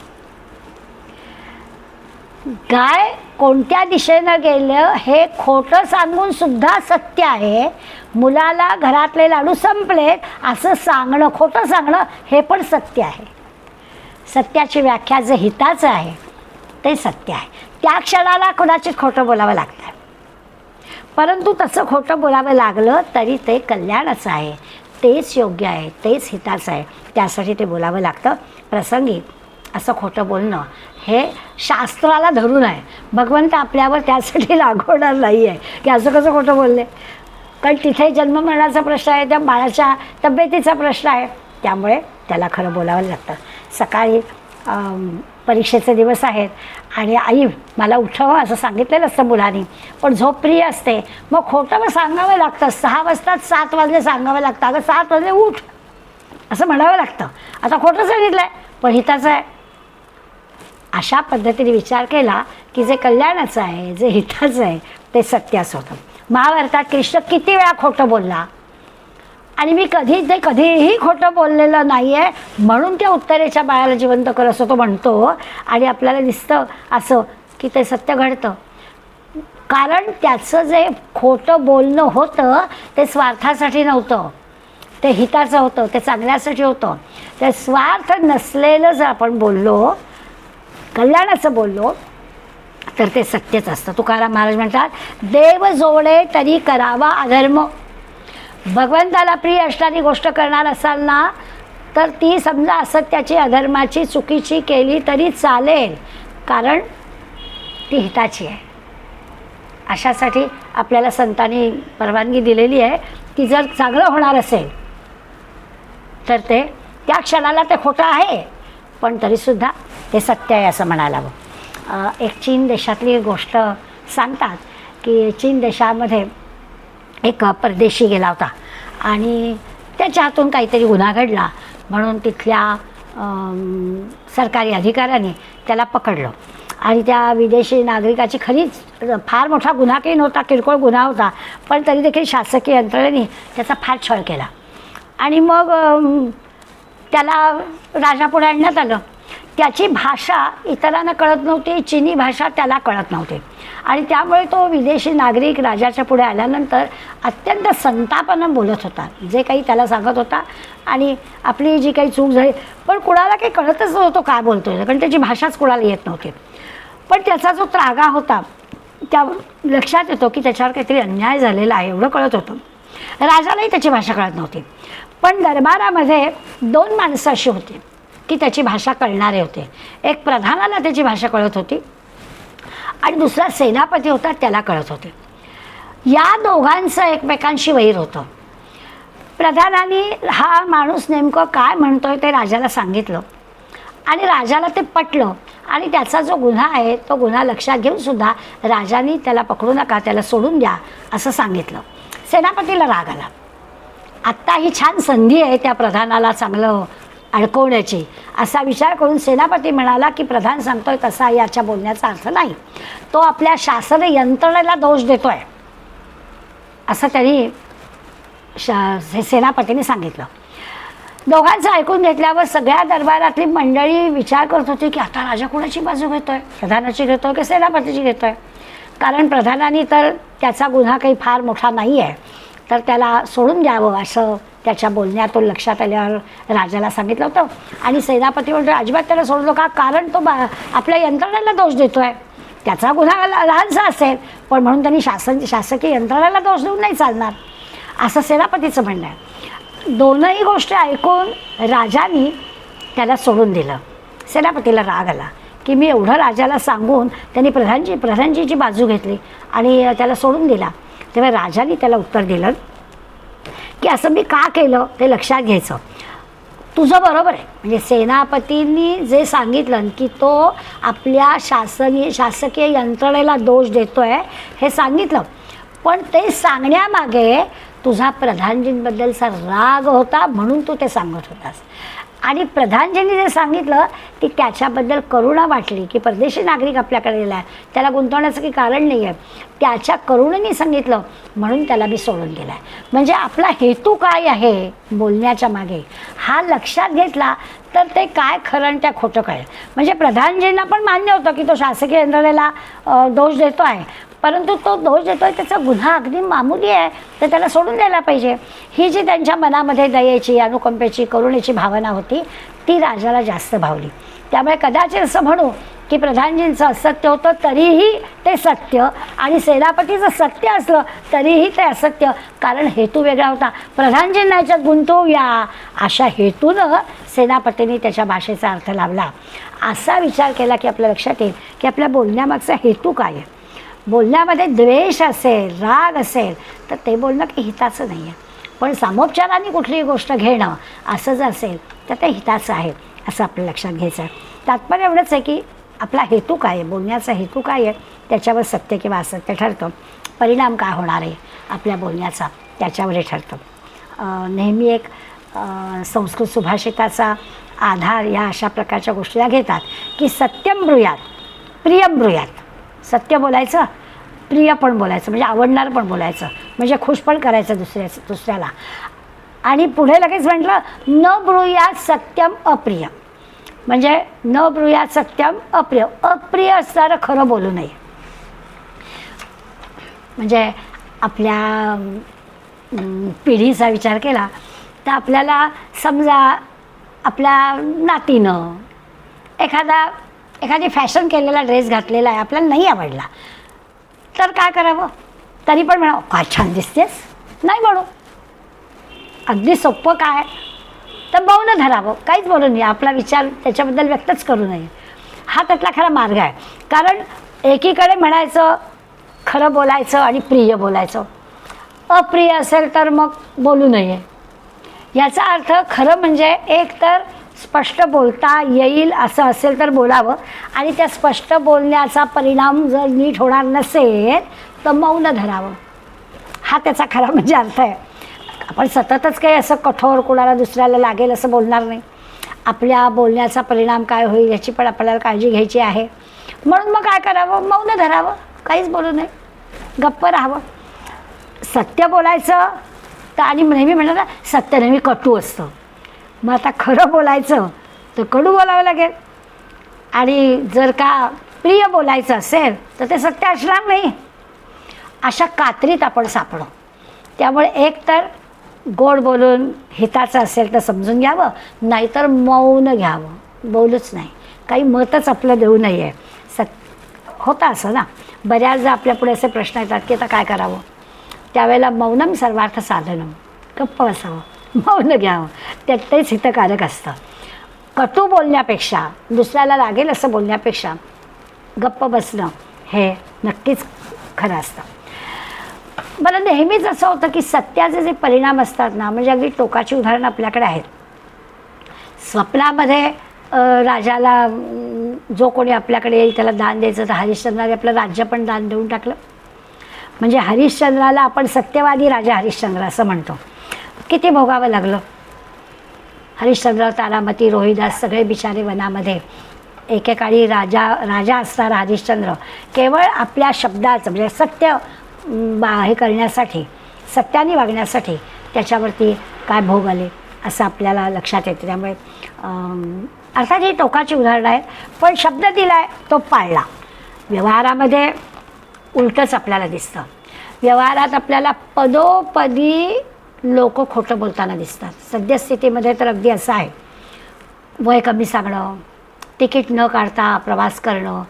गाय कोणत्या दिशेनं गेलं हे खोटं सांगून सुद्धा सत्य आहे. मुलाला घरातले लाडू संपलेत असं सांगणं, खोटं सांगणं हे पण सत्य आहे. सत्याची व्याख्या जे हिताचं आहे ते सत्य आहे. त्या क्षणाला कदाचित खोटं बोलावं लागतं, परंतु तसं खोटं बोलावं लागलं तरी ते कल्याणाचं आहे, तेच योग्य आहे, तेच हिताचं आहे. त्यासाठी ते बोलावं लागतं. प्रसंगी असं खोटं बोलणं हे शास्त्राला धरून आहे. भगवंत आपल्यावर त्यासाठी रागवणार नाही आहे की असं कसं खोटं बोलले, कारण तिथे जन्म मरणाचा प्रश्न आहे, त्या बाळाच्या तब्येतीचा प्रश्न आहे. त्यामुळे त्याला खरं बोलावं लागतं. सकाळी परीक्षेचे दिवस आहेत आणि आई मला उठव असं सांगितलेलं असतं मुलांनी, पण झोप प्रिय असते. मग खोटं मग सांगावं लागतं. 6 वाजता 7 वाजले सांगावं लागतं, अगं 7 वाजले उठ असं म्हणावं लागतं. आता खोटं सांगितलं आहे पण हिताचं आहे. अशा पद्धतीने विचार केला की जे कल्याणाचं आहे, जे हिताचं आहे ते सत्याचं होतं. महाभारतात कृष्ण किती वेळा खोटं बोलला आणि मी कधीही खोटं बोललेलं नाही आहे म्हणून त्या उत्तरेच्या बाळाला जिवंत कर असं तो म्हणतो. आणि आपल्याला दिसतं असं की ते सत्य घडतं, कारण त्याचं जे खोटं बोलणं होतं ते स्वार्थासाठी नव्हतं, ते हिताचं होतं, ते चांगल्यासाठी होतं. ते स्वार्थ नसलेलं जर आपण बोललो, कल्याणाचं बोललो तर ते सत्यच असतं. तुकाराम महाराज म्हणतात, देव जोडे तरी करावा अधर्म. भगवंताला प्रिय असणारी गोष्ट करणार असाल ना तर ती समजा असत्याची, अधर्माची, चुकीची केली तरी चालेल, कारण ती हिताची आहे. अशासाठी आपल्याला संतांनी परवानगी दिलेली आहे की जर चांगलं होणार असेल तर ते त्या क्षणाला ते खोटं आहे पण तरीसुद्धा ते सत्य आहे असं म्हणायला हवं. एक चीन देशातली गोष्ट सांगतात की चीन देशामध्ये एक परदेशी गेला होता आणि त्याच्या हातून काहीतरी गुन्हा घडला म्हणून तिथल्या सरकारी अधिकाऱ्यांनी त्याला पकडलं. आणि त्या विदेशी नागरिकाची खरीच फार मोठा गुन्हा काही नव्हता, किरकोळ गुन्हा होता, पण तरी देखील शासकीय यंत्रणेने त्याचा फार छळ केला. आणि मग त्याला राजापुढे आणण्यात आलं. त्याची भाषा इतरांना कळत नव्हती, चीनी भाषा त्याला कळत नव्हती. आणि त्यामुळे तो विदेशी नागरिक राजाच्या पुढे आल्यानंतर अत्यंत संतापानं बोलत होता, जे काही त्याला सांगत होता. आणि आपली जी काही चूक झाली, पण कुणाला काही कळतच नव्हतं काय बोलतोय, कारण त्याची भाषाच कुणाला येत नव्हती. पण त्याचा जो त्रागा होता त्या लक्षात येतो की त्याच्यावर काहीतरी अन्याय झालेला आहे एवढं कळत होतं. राजालाही त्याची भाषा कळत नव्हती. पण दरबारामध्ये 2 माणसं अशी होती की त्याची भाषा कळणारे होते. एक प्रधानाला त्याची भाषा कळत होती आणि दुसरा सेनापती होता त्याला कळत होते. या दोघांचं एकमेकांशी वैर होतं. प्रधानाने हा माणूस नेमकं काय म्हणतोय ते राजाला सांगितलं आणि राजाला ते पटलं आणि त्याचा जो गुन्हा आहे तो गुन्हा लक्षात घेऊन सुद्धा राजाने त्याला पकडू नका, त्याला सोडून द्या असं सांगितलं. सेनापतीला राग आला. आत्ता ही छान संधी आहे त्या प्रधानाला चांगलं अडकवण्याची असा विचार करून सेनापती म्हणाला की प्रधान सांगतोय तसा याच्या बोलण्याचा अर्थ नाही, तो आपल्या शासन यंत्रणेला दोष देतोय असं त्यांनी सेनापतीने सांगितलं. दोघांचं ऐकून घेतल्यावर सगळ्या दरबारातली मंडळी विचार करत होती की आता राजा कोणाची बाजू घेतोय, प्रधानाची घेतोय की सेनापतीची घेतोय. कारण प्रधानाने तर त्याचा गुन्हा काही फार मोठा नाही आहे तर त्याला सोडून द्यावं असं त्याच्या बोलण्यातून लक्षात आल्यावर राजाला सांगितलं होतं. आणि सेनापती म्हणतो अजिबात त्याला सोडू नका, कारण तो आपल्या यंत्रणेला दोष देतोय. त्याचा गुन्हा लहानसा असेल, पण म्हणून त्यांनी शासकीय यंत्रणेला दोष देऊन नाही चालणार, असं सेनापतीचं म्हणणं आहे. दोनही गोष्टी ऐकून राजाने त्याला सोडून दिलं. सेनापतीला राग आला की मी एवढं राजाला सांगून त्यांनी प्रधानजीची बाजू घेतली आणि त्याला सोडून दिला. तेव्हा राजाने त्याला उत्तर दिलं की असं मी का केलं ते लक्षात घ्यायचं. तुझं बरोबर आहे, म्हणजे सेनापतींनी जे सांगितलं की तो आपल्या शासकीय यंत्रणेला दोष देतोय हे सांगितलं, पण ते सांगण्यामागे तुझा प्रधानजींबद्दलचा राग होता म्हणून तू ते सांगत होतास. आणि प्रधानजींनी जे सांगितलं की त्याच्याबद्दल करुणा वाटली की परदेशी नागरिक आपल्याकडे गेला आहे, त्याला गुंतवण्याचं काही कारण नाही आहे, त्याच्या करुणेने सांगितलं म्हणून त्याला मी सोडून दिला आहे. म्हणजे आपला हेतू काय आहे बोलण्याच्या मागे हा लक्षात घेतला तर ते काय खरं आणि त्या खोटं कळेल. म्हणजे प्रधानजींना पण मान्य होतं की तो शासकीय यंत्रणेला दोष देतो आहे, परंतु तो दोष देतोय त्याचा गुन्हा अगदी मामूली आहे, तर त्याला सोडून द्यायला पाहिजे. ही जी त्यांच्या मनामध्ये दयेची, अनुकंपेची, करुणेची भावना होती ती राजाला जास्त भावली. त्यामुळे कदाचित असं म्हणू की प्रधानजींचं असत्य होतं तरीही ते सत्य, आणि सेनापतीचं सत्य असलं तरीही ते असत्य, कारण हेतू वेगळा होता. प्रधानजींना याच्यात गुंतवूया अशा हेतूनं सेनापतींनी त्याच्या भाषेचा अर्थ लावला. असा विचार केला की आपल्या लक्षात येईल की आपल्या बोलण्यामागचा हेतू काय आहे. बोलण्यामध्ये द्वेष असेल, राग असेल तर ते बोलणं काही हिताचं नाही आहे, पण सामोपचाराने कुठलीही गोष्ट घेणं असं जर असेल तर ते हिताचं आहे असं आपल्या लक्षात घ्यायचं आहे. तात्पर्य एवढंच आहे की आपला हेतू काय आहे, बोलण्याचा हेतू काय आहे त्याच्यावर सत्य किंवा असत्य ठरतं. परिणाम काय होणार आहे आपल्या बोलण्याचा त्याच्यावर ठरतं. नेहमी एक संस्कृत सुभाषिताचा आधार या अशा प्रकारच्या गोष्टीला घेतात की सत्यम ब्रूयात प्रियम ब्रूयात. सत्य बोलायचं, प्रिय पण बोलायचं, म्हणजे आवडणारं पण बोलायचं, म्हणजे खुश पण करायचं दुसऱ्याला. आणि पुढे लगेच म्हटलं न ब्रूयात सत्यम अप्रिय, म्हणजे न ब्रूयात सत्यम अप्रिय, अप्रिय असणारं खरं बोलू नये. म्हणजे आपल्या पिढीचा विचार केला तर आपल्याला समजा आपल्या नातीनं एखादी फॅशन केलेला ड्रेस घातलेला आहे, आपल्याला नाही आवडला, तर काय करावं. तरी पण म्हणावं काय छान दिसतेस, नाही म्हणू. अगदी सोपं काय तर मौन धरावं, काहीच बोलू नये, आपला विचार त्याच्याबद्दल व्यक्तच करू नये. हा त्यातला खरा मार्ग आहे. कारण एकीकडे म्हणायचं खरं बोलायचं आणि प्रिय बोलायचं, अप्रिय असेल तर मग बोलू नये. याचा अर्थ खरं म्हणजे एक तर स्पष्ट बोलता येईल असं असेल तर बोलावं, आणि त्या स्पष्ट बोलण्याचा परिणाम जर नीट होणार नसेल तर मौन धरावं. हा त्याचा खरा म्हणजे अर्थ आहे. आपण सततच काही असं कठोर कोणाला दुसऱ्याला लागेल असं बोलणार नाही. आपल्या बोलण्याचा परिणाम काय होईल याची पण आपल्याला काळजी घ्यायची आहे. म्हणून मग काय करावं, मौन धरावं, काहीच बोलू नये, गप्प राहावं. सत्य बोलायचं तर, आणि नेहमी म्हणलं ना सत्य नेहमी कटू असतं, मग आता खरं बोलायचं तर कडू बोलावं लागेल. आणि जर का प्रिय बोलायचं असेल तर ते सत्य असणार नाही. अशा कात्रीत आपण सापडू. त्यामुळे एक तर गोड बोलून हिताचं असेल तर समजून घ्यावं, नाहीतर मौन घ्यावं, बोलूच नाही, काही मतच आपलं देऊ नये. होतं असं ना, बऱ्याचदा आपल्यापुढे असे प्रश्न येतात की आता काय करावं. त्यावेळेला मौनम सर्वार्थ साधनम, गप्प बसावं, मौन घ्यावं, तेच हितकारक असतं. कटू बोलण्यापेक्षा, दुसऱ्याला लागेल असं बोलण्यापेक्षा गप्प बसणं हे नक्कीच खरं असतं. बरं, नेहमीच असं होतं की सत्याचे जे परिणाम असतात ना, म्हणजे अगदी टोकाची उदाहरणं आपल्याकडे आहेत. स्वप्नामध्ये राजाला जो कोणी आपल्याकडे येईल त्याला दान द्यायचं, तर हरिश्चंद्राने आपलं राज्य पण दान देऊन टाकलं. म्हणजे हरिश्चंद्राला आपण सत्यवादी राजा हरिश्चंद्र असं म्हणतो. किती भोगावं लागलं. हरिश्चंद्र, तारामती, रोहिदास सगळे बिचारे वनामध्ये. एकेकाळी राजा असणारा हरिश्चंद्र केवळ आपल्या शब्दाचं म्हणजे सत्य हे करण्यासाठी, सत्याने वागण्यासाठी त्याच्यावरती काय भोग आले असं आपल्याला लक्षात येते. त्यामुळे अर्थात ही टोकाची उदाहरणं आहेत, पण शब्द दिला आहे तो पाळला. व्यवहारामध्ये उलटंच आपल्याला दिसतं. व्यवहारात आपल्याला पदोपदी लोक खोटं बोलताना दिसतात. सद्यस्थितीमध्ये तर अगदी असं आहे, वय कमी सांगणं, तिकीट न काढता प्रवास करणं,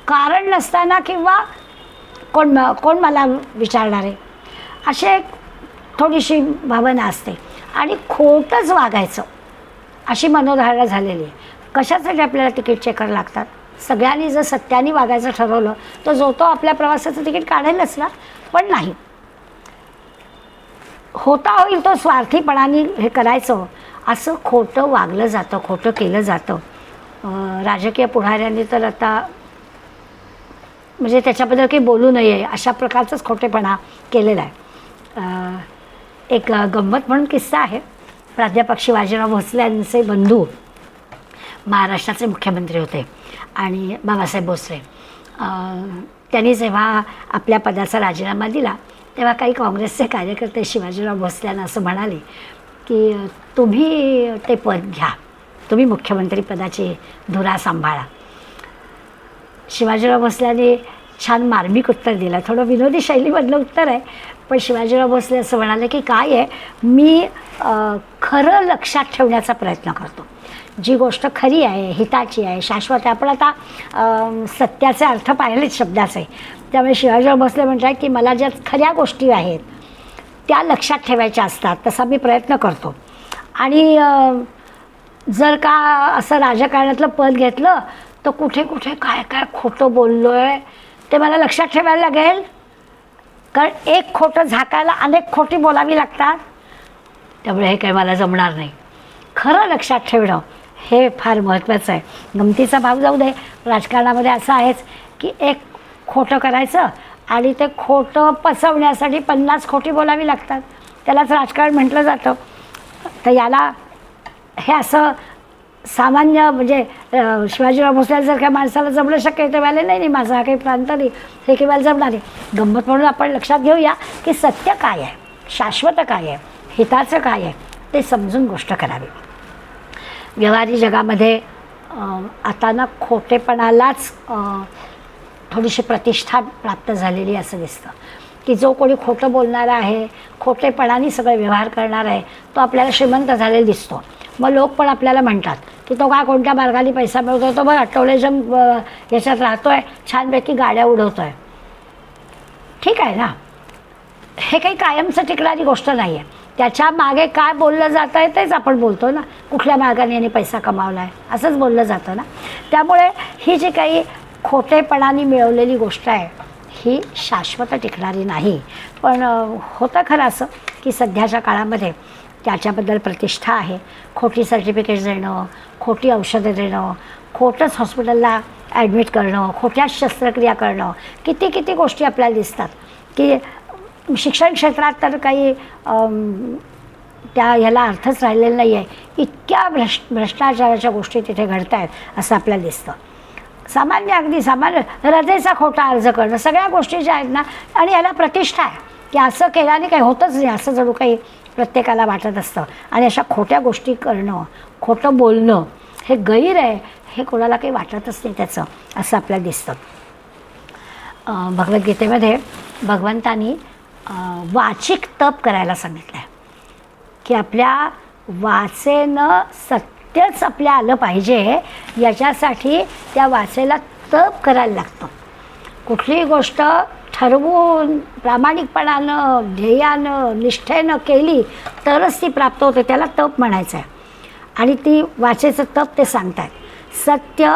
कारण नसताना किंवा कोण कोण मला विचारणार आहे, अशी एक थोडीशी भावना असते. आणि खोटंच वागायचं अशी मनोधारणा झालेली आहे. कशासाठी आपल्याला तिकीट चेकर लागतात? सगळ्यांनी जर सत्याने वागायचं ठरवलं तर जो तो आपल्या प्रवासाचं तिकीट काढेलच ना. पण नाही, होता होईल तो स्वार्थीपणाने हे करायचं असं खोटं वागलं जातं, खोटं केलं जातं. राजकीय पुढाऱ्यांनी तर आता म्हणजे त्याच्याबद्दल काही बोलू नये अशा प्रकारचंच खोटेपणा केलेला आहे. एक गंमत म्हणून किस्सा आहे. प्राध्यापक शिवाजीराव भोसले यांचे बंधू महाराष्ट्राचे मुख्यमंत्री होते आणि बाबासाहेब भोसले. त्यांनी जेव्हा आपल्या पदाचा राजीनामा दिला तेव्हा काही काँग्रेसचे कार्यकर्ते शिवाजीराव भोसल्यांना असं म्हणाले की तुम्ही ते पद घ्या, तुम्ही मुख्यमंत्रीपदाची धुरा सांभाळा. शिवाजीराव भोसल्यांनी छान मार्मिक उत्तर दिलं. थोडं विनोदी शैलीमधलं उत्तर आहे, पण शिवाजीराव भोसले असं म्हणाले की काय आहे, मी खरं लक्षात ठेवण्याचा प्रयत्न करतो. जी गोष्ट खरी आहे, हिताची आहे, शाश्वत आहे. आपण आता सत्याचे अर्थ पाहिलेच शब्दाचे. त्यामुळे शिवाजीराव भोसले म्हणतात की मला ज्या खऱ्या गोष्टी आहेत त्या लक्षात ठेवायच्या असतात, तसा मी प्रयत्न करतो. आणि जर का असं राजकारणातलं पद घेतलं तर कुठे कुठे काय काय खोटं बोललो आहे ते मला लक्षात ठेवायला लागेल. कारण एक खोटं झाकायला अनेक खोटी बोलावी लागतात. त्यामुळे हे काही मला जमणार नाही. खरं लक्षात ठेवणं हे फार महत्त्वाचं आहे. गमतीचा भाग जाऊ दे, राजकारणामध्ये असं आहेच की एक खोटं करायचं आणि ते खोटं पचवण्यासाठी 50 खोटी बोलावी लागतात. त्यालाच राजकारण म्हटलं जातं. तर याला हे असं सामान्य म्हणजे शिवाजीराव भोसले जर काय माणसाला जमलं शक्य तर व्हायला नाही, माझा हा काही प्रांत नाही, हे केव्हा जमणार आहे. गंमत म्हणून आपण लक्षात घेऊया की सत्य काय आहे, शाश्वत काय आहे, हिताचं काय आहे ते समजून गोष्ट करावी. व्यवहारी जगामध्ये आता ना खोटेपणालाच थोडीशी प्रतिष्ठा प्राप्त झालेली असं दिसतं की जो कोणी खोटं बोलणारा आहे, खोटेपणाने सगळे व्यवहार करणार आहे, तो आपल्याला श्रीमंत झालेला दिसतो. मग लोक पण आपल्याला म्हणतात की तो काय कोणत्या मार्गाने पैसा मिळवतो, तो बघ टोलेजम याच्यात राहतो आहे, छानपैकी गाड्या उडवतो आहे. ठीक आहे ना, हे काही कायमचं टिकणारी गोष्ट नाही आहे. त्याच्या मागे काय बोललं जातं आहे तेच आपण बोलतो ना. कुठल्या मार्गाने यांनी पैसा कमावला आहे असंच बोललं जातं ना. त्यामुळे ही जी काही खोटेपणाने मिळवलेली गोष्ट आहे ही शाश्वत टिकणारी नाही. पण होतं खरं असं की सध्याच्या काळामध्ये त्याच्याबद्दल प्रतिष्ठा आहे. खोटी सर्टिफिकेट्स देणं, खोटी औषधं देणं, खोटंच हॉस्पिटलला ॲडमिट करणं, खोट्या शस्त्रक्रिया करणं, किती किती गोष्टी आपल्याला दिसतात की शिक्षण क्षेत्रात तर काही त्या ह्याला अर्थच राहिलेला नाही आहे. इतक्या भ्रष्टाचाराच्या गोष्टी तिथे घडत आहेत असं आपल्याला दिसतं. सामान्य अगदी सामान्य रजेचा खोटा अर्ज करणं, सगळ्या गोष्टी ज्या आहेत ना, आणि याला प्रतिष्ठा आहे की असं केल्याने काही होतच नाही असं जणू काही प्रत्येकाला वाटत असतं. आणि अशा खोट्या गोष्टी करणं, खोटं बोलणं हे गैर आहे हे कोणाला काही वाटतच नाही त्याचं असं आपल्याला दिसतं. भगवद्गीतेमध्ये भगवंतानी वाचिक तप करायला सांगितलं आहे की आपल्या वाचेनं सत्यच आपल्या आलं पाहिजे. याच्यासाठी त्या वाचेला तप करायला लागतं. कुठलीही गोष्ट ठरवून प्रामाणिकपणानं, ध्येयानं, निष्ठेनं केली तरच ती प्राप्त होते. त्याला तप म्हणायचं आहे. आणि ती वाचेचं तप ते सांगतात. सत्य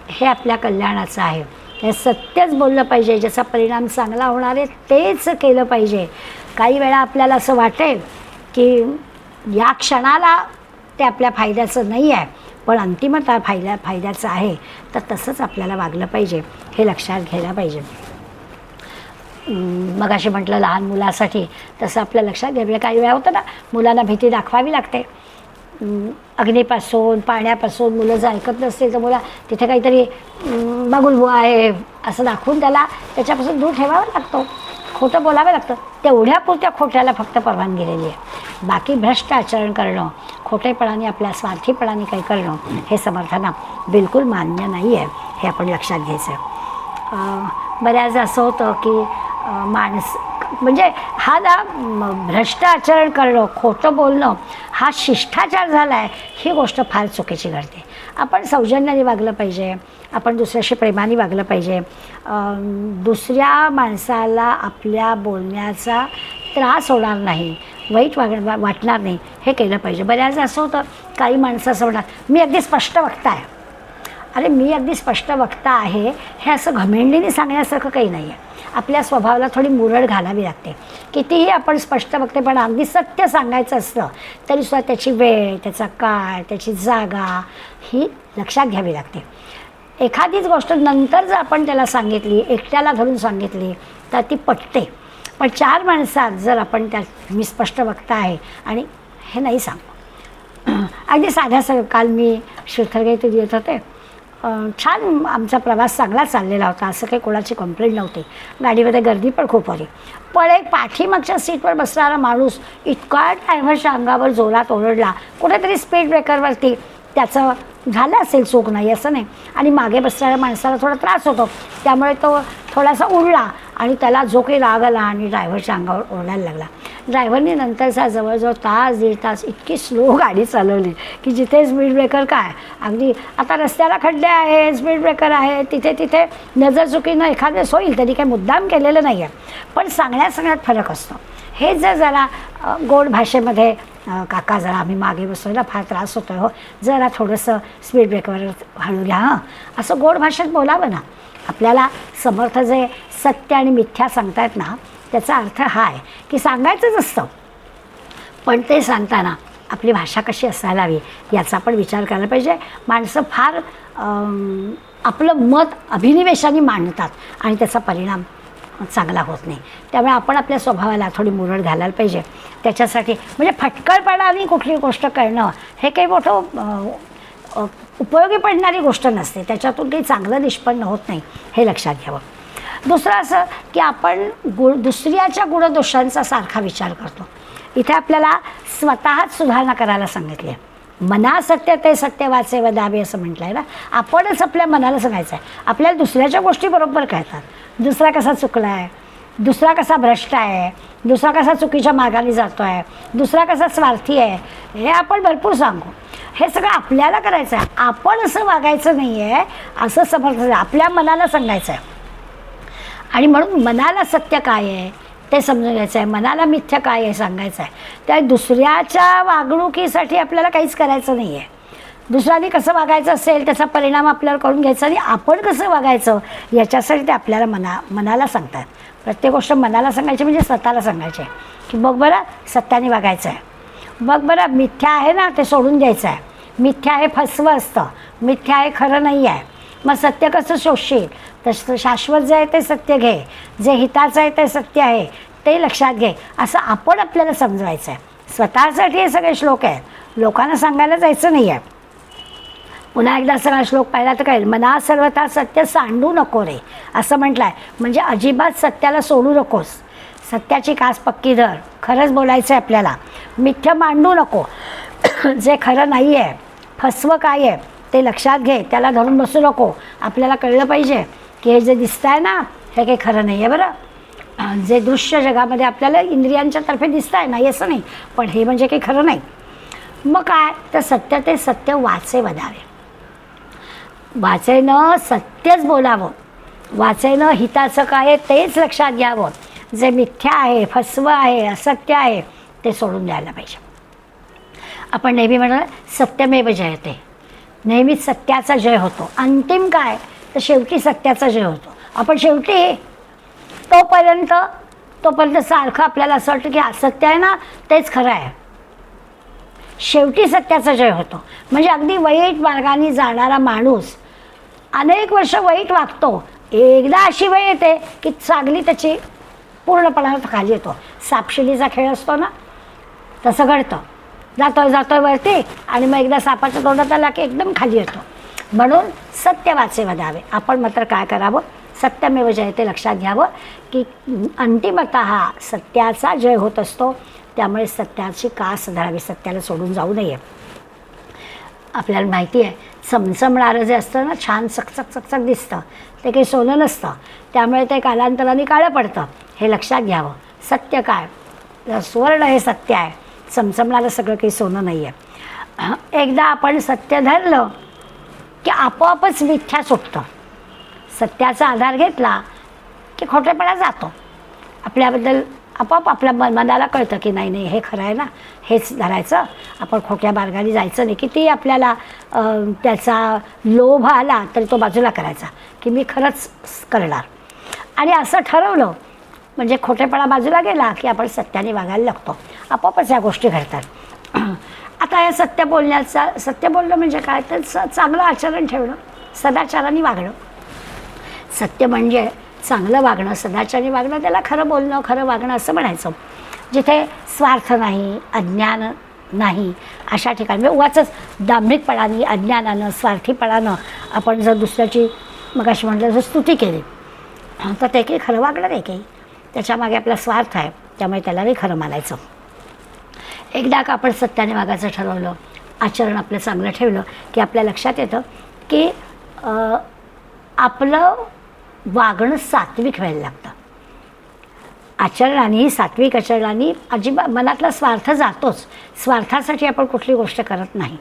हे आपल्या कल्याणाचं आहे. हे सत्यच बोललं पाहिजे. ज्याचा परिणाम चांगला होणार आहे तेच केलं पाहिजे. काही वेळा आपल्याला असं वाटेल की या क्षणाला ते आपल्या फायद्याचं नाही आहे, पण अंतिमतः फायद्याचं आहे, तर तसंच आपल्याला वागलं पाहिजे हे लक्षात घ्यायला पाहिजे. मगाशी म्हटलं लहान मुलासाठी, तसं आपल्या लक्षात घ्यायला काही वेळा होतं ना, मुलांना भीती दाखवावी लागते. अग्नीपासून, पाण्यापासून मुलं जर ऐकत नसतील तर मुलं तिथे काहीतरी मागुलबुवा आहे असं दाखवून त्याला त्याच्यापासून दूर ठेवावं लागतो. खोटं बोलावं लागतं. तेवढ्यापुरत्या खोट्याला फक्त परवानगी दिलेली आहे. बाकी भ्रष्ट आचरण करणं, खोटेपणाने, आपल्या स्वार्थीपणाने काही करणं हे समर्थना बिलकुल मान्य नाही आहे. हे आपण लक्षात घ्यायचं आहे. बऱ्याचदा असं होतं की म्हणजे हा ना भ्रष्ट आचरण करणं, खोटं बोलणं हा शिष्टाचार झाला आहे, ही गोष्ट फार चुकीची घडते. आपण सौजन्याने वागलं पाहिजे, आपण दुसऱ्याशी प्रेमाने वागलं पाहिजे. दुसऱ्या माणसाला आपल्या बोलण्याचा त्रास होणार नाही, वाईट वाटणार नाही, हे केलं पाहिजे. बऱ्याचदा असं होतं, काही माणसं असं म्हणतात मी अगदी स्पष्ट वक्ता आहे. अरे मी अगदी स्पष्ट वक्ता आहे हे असं घमेंडीने सांगण्यासारखं काही नाही आहे. आपल्या स्वभावाला थोडी मुरड घालावी लागते. कितीही आपण स्पष्ट वक्ते पण अगदी सत्य सांगायचं असलं तरीसुद्धा त्याची वेळ, त्याचा काळ, त्याची जागा ही लक्षात घ्यावी लागते. एखादीच गोष्ट नंतर जर आपण त्याला सांगितली, एकट्याला धरून सांगितली तर ती पटते. पण 4 माणसात जर आपण त्या मी स्पष्ट वक्ता आहे आणि हे नाही सांगतो. अगदी साध्या काल मी श्रीथरगा इथे येत होते. छान आमचा प्रवास चांगला चाललेला होता, असं काही कोणाची कंप्लेंट नव्हती. गाडीमध्ये गर्दी पण खूप होती. पण एक पाठीमागच्या सीटवर बसणारा माणूस इतका ड्रायव्हरच्या अंगावर जोरात ओरडला. कुठेतरी स्पीड ब्रेकरवरती त्याचं झालं असेल, चूक नाही असं नाही, आणि मागे बसणाऱ्या माणसाला थोडा त्रास होतो, त्यामुळे तो थोडासा उडला आणि त्याला जो काही राग आला आणि ड्रायव्हरच्या अंगावर ओरडायला लागला. ड्रायव्हरने नंतरचा जवळजवळ तास 1.5 तास इतकी स्लो गाडी चालवली की जिथे स्पीड ब्रेकर काय, अगदी आता रस्त्याला खड्डे आहे, स्पीड ब्रेकर आहे, तिथे तिथे नजर चुकीनं एखादेच होईल, तरी काही मुद्दाम केलेलं नाही आहे. पण सांगण्यात फरक असतो. हे जरा गोड भाषेमध्ये काका जरा आम्ही मागे बसवायला फार त्रास होतो आहे हो, जरा थोडंसं स्पीड ब्रेकवर हळू घ्या हां, असं गोड भाषेत बोलावं ना. आपल्याला समर्थ जे सत्य आणि मिथ्या सांगतायत ना, त्याचा अर्थ हा आहे की सांगायचंच असतं, पण ते सांगताना आपली भाषा कशी असायला हवी याचा पण विचार करायला पाहिजे. माणसं फार आपलं मत अभिनिवेशाने मांडतात आणि त्याचा परिणाम चांगला होत नाही. त्यामुळे आपण आपल्या स्वभावाला थोडी मुरड घालायला पाहिजे. त्याच्यासाठी म्हणजे फटकळपणाने कुठली गोष्ट करणं हे काही मोठं उपयोगी पडणारी गोष्ट नसते, त्याच्यातून काही चांगलं निष्पन्न होत नाही, हे लक्षात घ्यावं. दुसरं असं की आपण दुसऱ्याच्या गुणदोषांचा सारखा विचार करतो. इथे आपल्याला स्वतःच सुधारणा करायला सांगितली आहे. मना सत्य ते सत्य वाचे वदावे असं म्हटलं आहे ना. आपणच आपल्या मनाला सांगायचं आहे. आपल्याला दुसऱ्याच्या गोष्टी बरोबर कळतात. दुसरा कसा चुकला आहे, दुसरा कसा भ्रष्ट आहे, दुसरा कसा चुकीच्या मार्गाने जातो आहे, दुसरा कसा स्वार्थी आहे, हे आपण भरपूर सांगू. हे सगळं आपल्याला करायचं आहे. आपण असं वागायचं नाही आहे असं समर्थन आपल्या मनाला सांगायचं आहे. आणि म्हणून मनाला सत्य काय आहे ते समजून घ्यायचं आहे, मनाला मिथ्या काय आहे सांगायचं आहे. त्या दुसऱ्याच्या वागणुकीसाठी आपल्याला काहीच करायचं नाही आहे. दुसऱ्याने कसं वागायचं असेल त्याचा परिणाम आपल्याला करून घ्यायचा आणि आपण कसं वागायचं याच्यासाठी ते आपल्याला मनाला सांगतात. प्रत्येक गोष्ट मनाला सांगायची म्हणजे स्वतःला सांगायची आहे की बघ बरं सत्याने वागायचं आहे, बघ बरं मिथ्या आहे ना ते सोडून द्यायचं आहे, मिथ्या आहे फसवं असतं, मिथ्या आहे खरं नाही आहे, मग सत्य कसं शोधशील, तसं शाश्वत जे आहे ते सत्य घे, जे हिताचं आहे ते सत्य आहे ते लक्षात घे, असं आपण आपल्याला समजवायचं आहे. स्वतःसाठी हे सगळे श्लोक आहेत, लोकांना सांगायला जायचं नाही आहे. पुन्हा एकदा सगळा श्लोक पाहिला तर काय, मना सर्वथा सत्य सांडू नको रे असं म्हटलं आहे. म्हणजे अजिबात सत्याला सोडू नकोस, सत्याची कास पक्की धर, खरंच बोलायचं आहे आपल्याला, मिथ्या मांडू नको, जे खरं नाही आहे फसवं काय आहे ते लक्षात घे, त्याला धरून बसू नको. आपल्याला कळलं पाहिजे की हे जे दिसतं आहे ना हे काही खरं नाही आहे बरं, जे दृश्य जगामध्ये आपल्याला इंद्रियांच्या तर्फे दिसतं आहे नाही असं नाही, पण हे म्हणजे काही खरं नाही. मग काय तर सत्य ते सत्य वाचे वदावे, वाचेनं सत्यच बोलावं, वाचेनं हिताचं काय आहे तेच लक्षात घ्यावं, जे मिथ्या आहे फसवं आहे असत्य आहे ते सोडून द्यायला पाहिजे. आपण नेहमी म्हणाल सत्यमेव जयते, नेहमीच सत्याचा जय होतो. अंतिम काय तर शेवटी सत्याचा जय होतो. आपण शेवटी तोपर्यंत सारखं आपल्याला असं वाटतं की असत्य आहे ना तेच खरं आहे, शेवटी सत्याचा जय होतो. म्हणजे अगदी वाईट मार्गाने जाणारा माणूस अनेक वर्ष वाईट वागतो, एकदा अशी वेळ येते की चांगली त्याची पूर्णपणानं खाली येतो. सापशिडीचा खेळ असतो ना तसं घडतं, जातोय वरती आणि मग एकदा सापाच्या तोंडात आला की एकदम खाली येतो. म्हणून सत्य वाचे वदावे. आपण मात्र काय करावं, सत्यमेव जयते लक्षात घ्यावं की अंतिमतः सत्याचा जय होत असतो. त्यामुळे सत्याची कास धरावी, सत्याला सोडून जाऊ नये. आपल्याला माहिती आहे चमचमणारं जे असतं ना छान चकचक चकचक दिसतं ते काही सोनं नसतं, त्यामुळे ते कालांतराने काळं पडतं, हे लक्षात घ्यावं. सत्य काय, सुवर्ण हे सत्य आहे, चमचमणारं सगळं काही सोनं नाही आहे. एकदा आपण सत्य धरलं की आपोआपच मिथ्या सुटतं. सत्याचा आधार घेतला की खोटेपणा जातो. आपल्याबद्दल आपोआप आपल्या मनाला कळतं की नाही नाही हे खरं आहे ना, हेच धरायचं, आपण खोट्या मार्गाने जायचं नाही. किती आपल्याला त्याचा लोभ आला तरी तो बाजूला करायचा की मी खरंच करणार. आणि असं ठरवलं म्हणजे खोटेपणा बाजूला गेला की आपण सत्याने वागायला लागतो. आपोआपच या गोष्टी घडतात. आता या सत्य बोलणं म्हणजे काय, तर चांगलं आचरण ठेवणं, सदाचाराने वागणं. सत्य म्हणजे चांगलं वागणं, सदाचाराने वागणं, त्याला खरं बोलणं, खरं वागणं असं म्हणायचं. जिथे स्वार्थ नाही, अज्ञान नाही, अशा ठिकाणी म्हणजे उगाचच दांभिकपणाने, अज्ञानानं, स्वार्थीपणानं आपण जर दुसऱ्याची मगाशी म्हटलं जर स्तुती केली तर ते काही खरं वागणं नाही. काही त्याच्यामागे आपला स्वार्थ आहे, त्यामुळे त्याला नाही खरं मानायचं. एकदा का आपण सत्याने वागायचं ठरवलं, आचरण आपलं चांगलं ठेवलं की आपल्या लक्षात येतं की आपलं वागणं सात्विक व्हायला लागतं. आचरणाने, सात्विक आचरणाने अजिबात मनातला स्वार्थ जातोच. स्वार्थासाठी आपण कुठली गोष्ट करत नाही.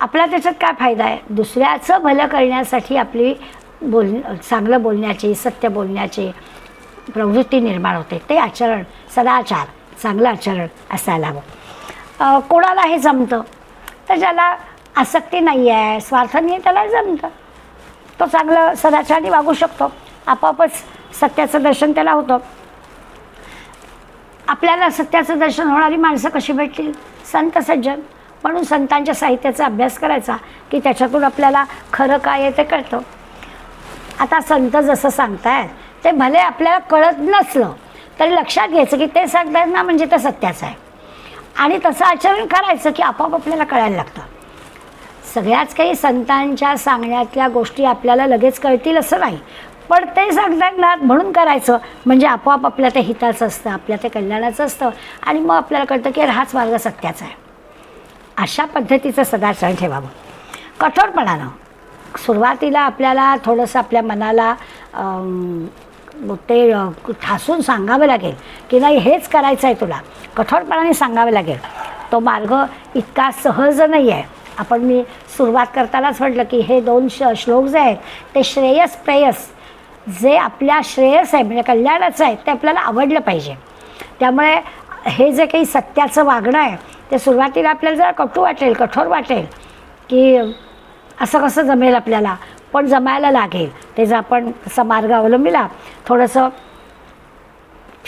आपला त्याच्यात काय फायदा आहे, दुसऱ्याचं भलं करण्यासाठी आपली चांगलं बोलण्याची, सत्य बोलण्याची प्रवृत्ती निर्माण होते. ते आचरण, सदाचार, चांगलं आचरण असायला हवं. कोणाला हे जमतं, तर ज्याला आसक्ती नाही आहे, स्वार्थ नाही आहे, त्याला जमतं. तो चांगलं सदाचाराने वागू शकतो. आपोआपच सत्याचं दर्शन त्याला होतं. आपल्याला सत्याचं दर्शन होणारी माणसं कशी भेटतील, संत सज्जन. म्हणून संतांच्या साहित्याचा अभ्यास करायचा की त्याच्यातून आपल्याला खरं काय आहे ते कळतं. आता संत जसं सांगतायत ते भले आपल्याला कळत नसलं तरी लक्षात घ्यायचं की ते सांगतायत ना म्हणजे ते सत्याचं आहे, आणि तसं आचरण करायचं की आपोआप आपल्याला कळायला लागतं. सगळ्याच काही संतांच्या सांगण्यातल्या गोष्टी आपल्याला लगेच कळतील असं नाही, पण ते सांगतात ना म्हणून करायचं म्हणजे आपोआप आपल्या ते हिताचं असतं, आपल्या ते कल्याणाचं असतं, आणि मग आपल्याला कळतं की हाच मार्ग सत्याचा आहे. अशा पद्धतीचं सदाचरण ठेवावं. कठोरपणानं सुरुवातीला आपल्याला थोडंसं आपल्या मनाला ते ठासून सांगावं लागेल की नाही हेच करायचं आहे तुला, कठोरपणाने सांगावं लागेल. तो मार्ग इतका सहज नाही आहे. मी सुरुवात करतानाच म्हटलं की हे 2 श्लोक जे आहेत ते श्रेयस प्रेयस, जे आपल्या श्रेयस आहे म्हणजे कल्याणाचं आहे ते आपल्याला आवडलं पाहिजे. त्यामुळे हे जे काही सत्याचं वागणं आहे ते सुरुवातीला आपल्याला जरा कटू वाटेल, कठोर वाटेल की असं कसं जमेल आपल्याला, पण जमायला लागेल. ते जर आपण तसा मार्ग अवलंबिला, थोडंसं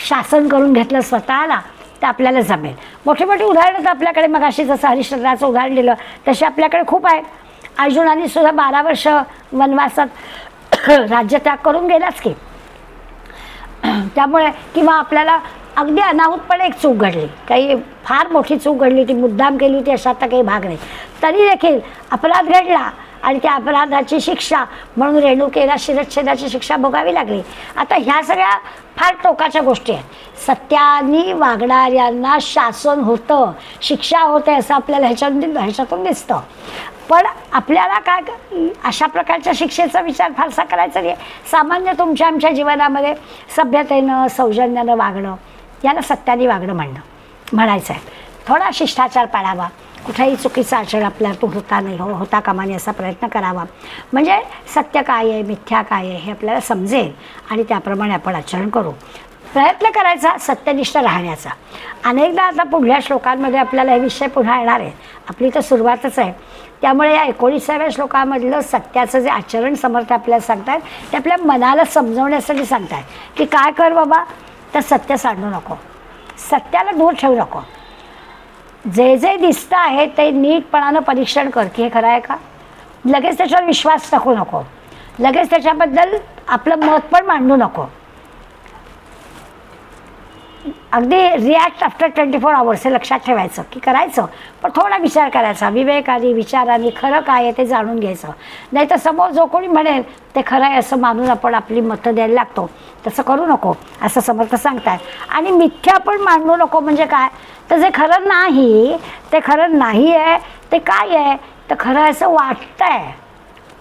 शासन करून घेतलं स्वतःला तर आपल्याला जमेल. मोठी मोठी उदाहरणं तर आपल्याकडे, मग अशी जसं हरिश्चंद्राचं उदाहरण दिलं तसे आपल्याकडे खूप आहेत. अर्जुनाने सुद्धा 12 वर्ष वनवासात राज्यत्याग करून गेलाच की. त्यामुळे किंवा आपल्याला अगदी अनाहूतपणे एक चूक घडली, काही फार मोठी चूक घडली, ती मुद्दाम केली होती अशात काही भाग नाही, तरी देखील अपराध घडला आणि त्या अपराधाची शिक्षा म्हणून रेणुकेला शिरच्छेदाची शिक्षा भोगावी लागली. आता ह्या सगळ्या फार टोकाच्या गोष्टी आहेत. सत्याने वागणाऱ्यांना शासन होतं, शिक्षा होते असं आपल्याला ह्याच्यातून दिसतं. पण आपल्याला काय अशा प्रकारच्या शिक्षेचा विचार फारसा करायचा नाही. सामान्य तुमच्या आमच्या जीवनामध्ये सभ्यतेनं, सौजन्यानं वागणं, याला सत्याने वागणं म्हणायचं आहे. थोडा शिष्टाचार पाळावा, कुठेही चुकीचं आचरण आपल्यातून होता कामा नये असा प्रयत्न करावा. म्हणजे सत्य काय आहे, मिथ्या काय आहे हे आपल्याला समजेल आणि त्याप्रमाणे आपण आचरण करू. प्रयत्न करायचा सत्यनिष्ठ राहण्याचा. अनेकदा आता पुढल्या श्लोकांमध्ये आपल्याला हे विषय पुन्हा येणार आहे. आपली तर सुरुवातच आहे. त्यामुळे या 19व्या श्लोकामधलं सत्याचं जे आचरण समर्थ आपल्याला सांगतात ते आपल्या मनाला समजवण्यासाठी सांगतात की काय कर बाबा, तर सत्य सांडू नको, सत्याला दूर ठेवू नको. जे जे दिसतं आहे ते नीटपणानं परीक्षण कर की हे खरं आहे का. लगेच त्याच्यावर विश्वास टाकू नको, लगेच त्याच्याबद्दल आपलं मत पण मांडू नको. अगदी रिॲक्ट आफ्टर 24 आवर्स हे लक्षात ठेवायचं की करायचं, पण थोडा विचार करायचा, विवेकाने विचाराने खरं काय आहे ते जाणून घ्यायचं. नाही तर समोर जो कोणी म्हणेल ते खरं आहे असं मानून आपण आपली मतं द्यायला लागतो. तसं करू नको असं समर्थ सांगतात. आणि मिथ्या पण मांडू नको. म्हणजे काय, तर जे खरं नाही ते खरं नाही आहे, ते काय आहे तर खरं असं वाटतं आहे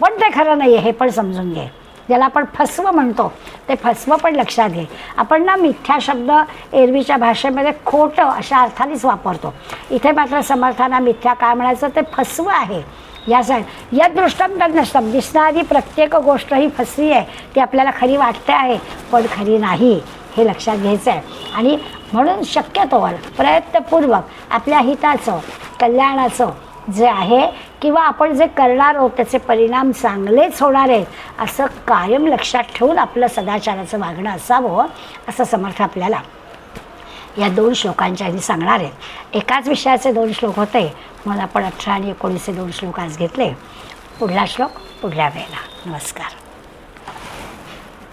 पण ते खरं नाही आहे हे पण समजून घे. ज्याला आपण फसव म्हणतो ते फसवं पण लक्षात घे. आपण ना मिथ्या शब्द एरवीच्या भाषेमध्ये खोटं अशा अर्थानेच वापरतो. इथे मात्र समर्थांना मिथ्या काय म्हणायचं, ते फसवं आहे. या दृष्टम तर नष्टम, दिसणारी प्रत्येक गोष्ट ही फसवी आहे, ती आपल्याला खरी वाटते आहे पण खरी नाही, हे लक्षात घ्यायचं आहे. आणि म्हणून शक्यतोवर प्रयत्नपूर्वक आपल्या हिताचं कल्याणाचं जे आहे किंवा आपण जे करणार आहोत त्याचे परिणाम चांगलेच होणार आहेत असं कायम लक्षात ठेवून आपलं सदाचाराचं वागणं असावं, असं समर्थ आपल्याला या 2 श्लोकांच्या आधी सांगणार आहेत. एकाच विषयाचे 2 श्लोक होते म्हणून आपण 18 आणि 19 हे 2 श्लोक आज घेतले. पुढला श्लोक पुढल्या वेळेला. नमस्कार.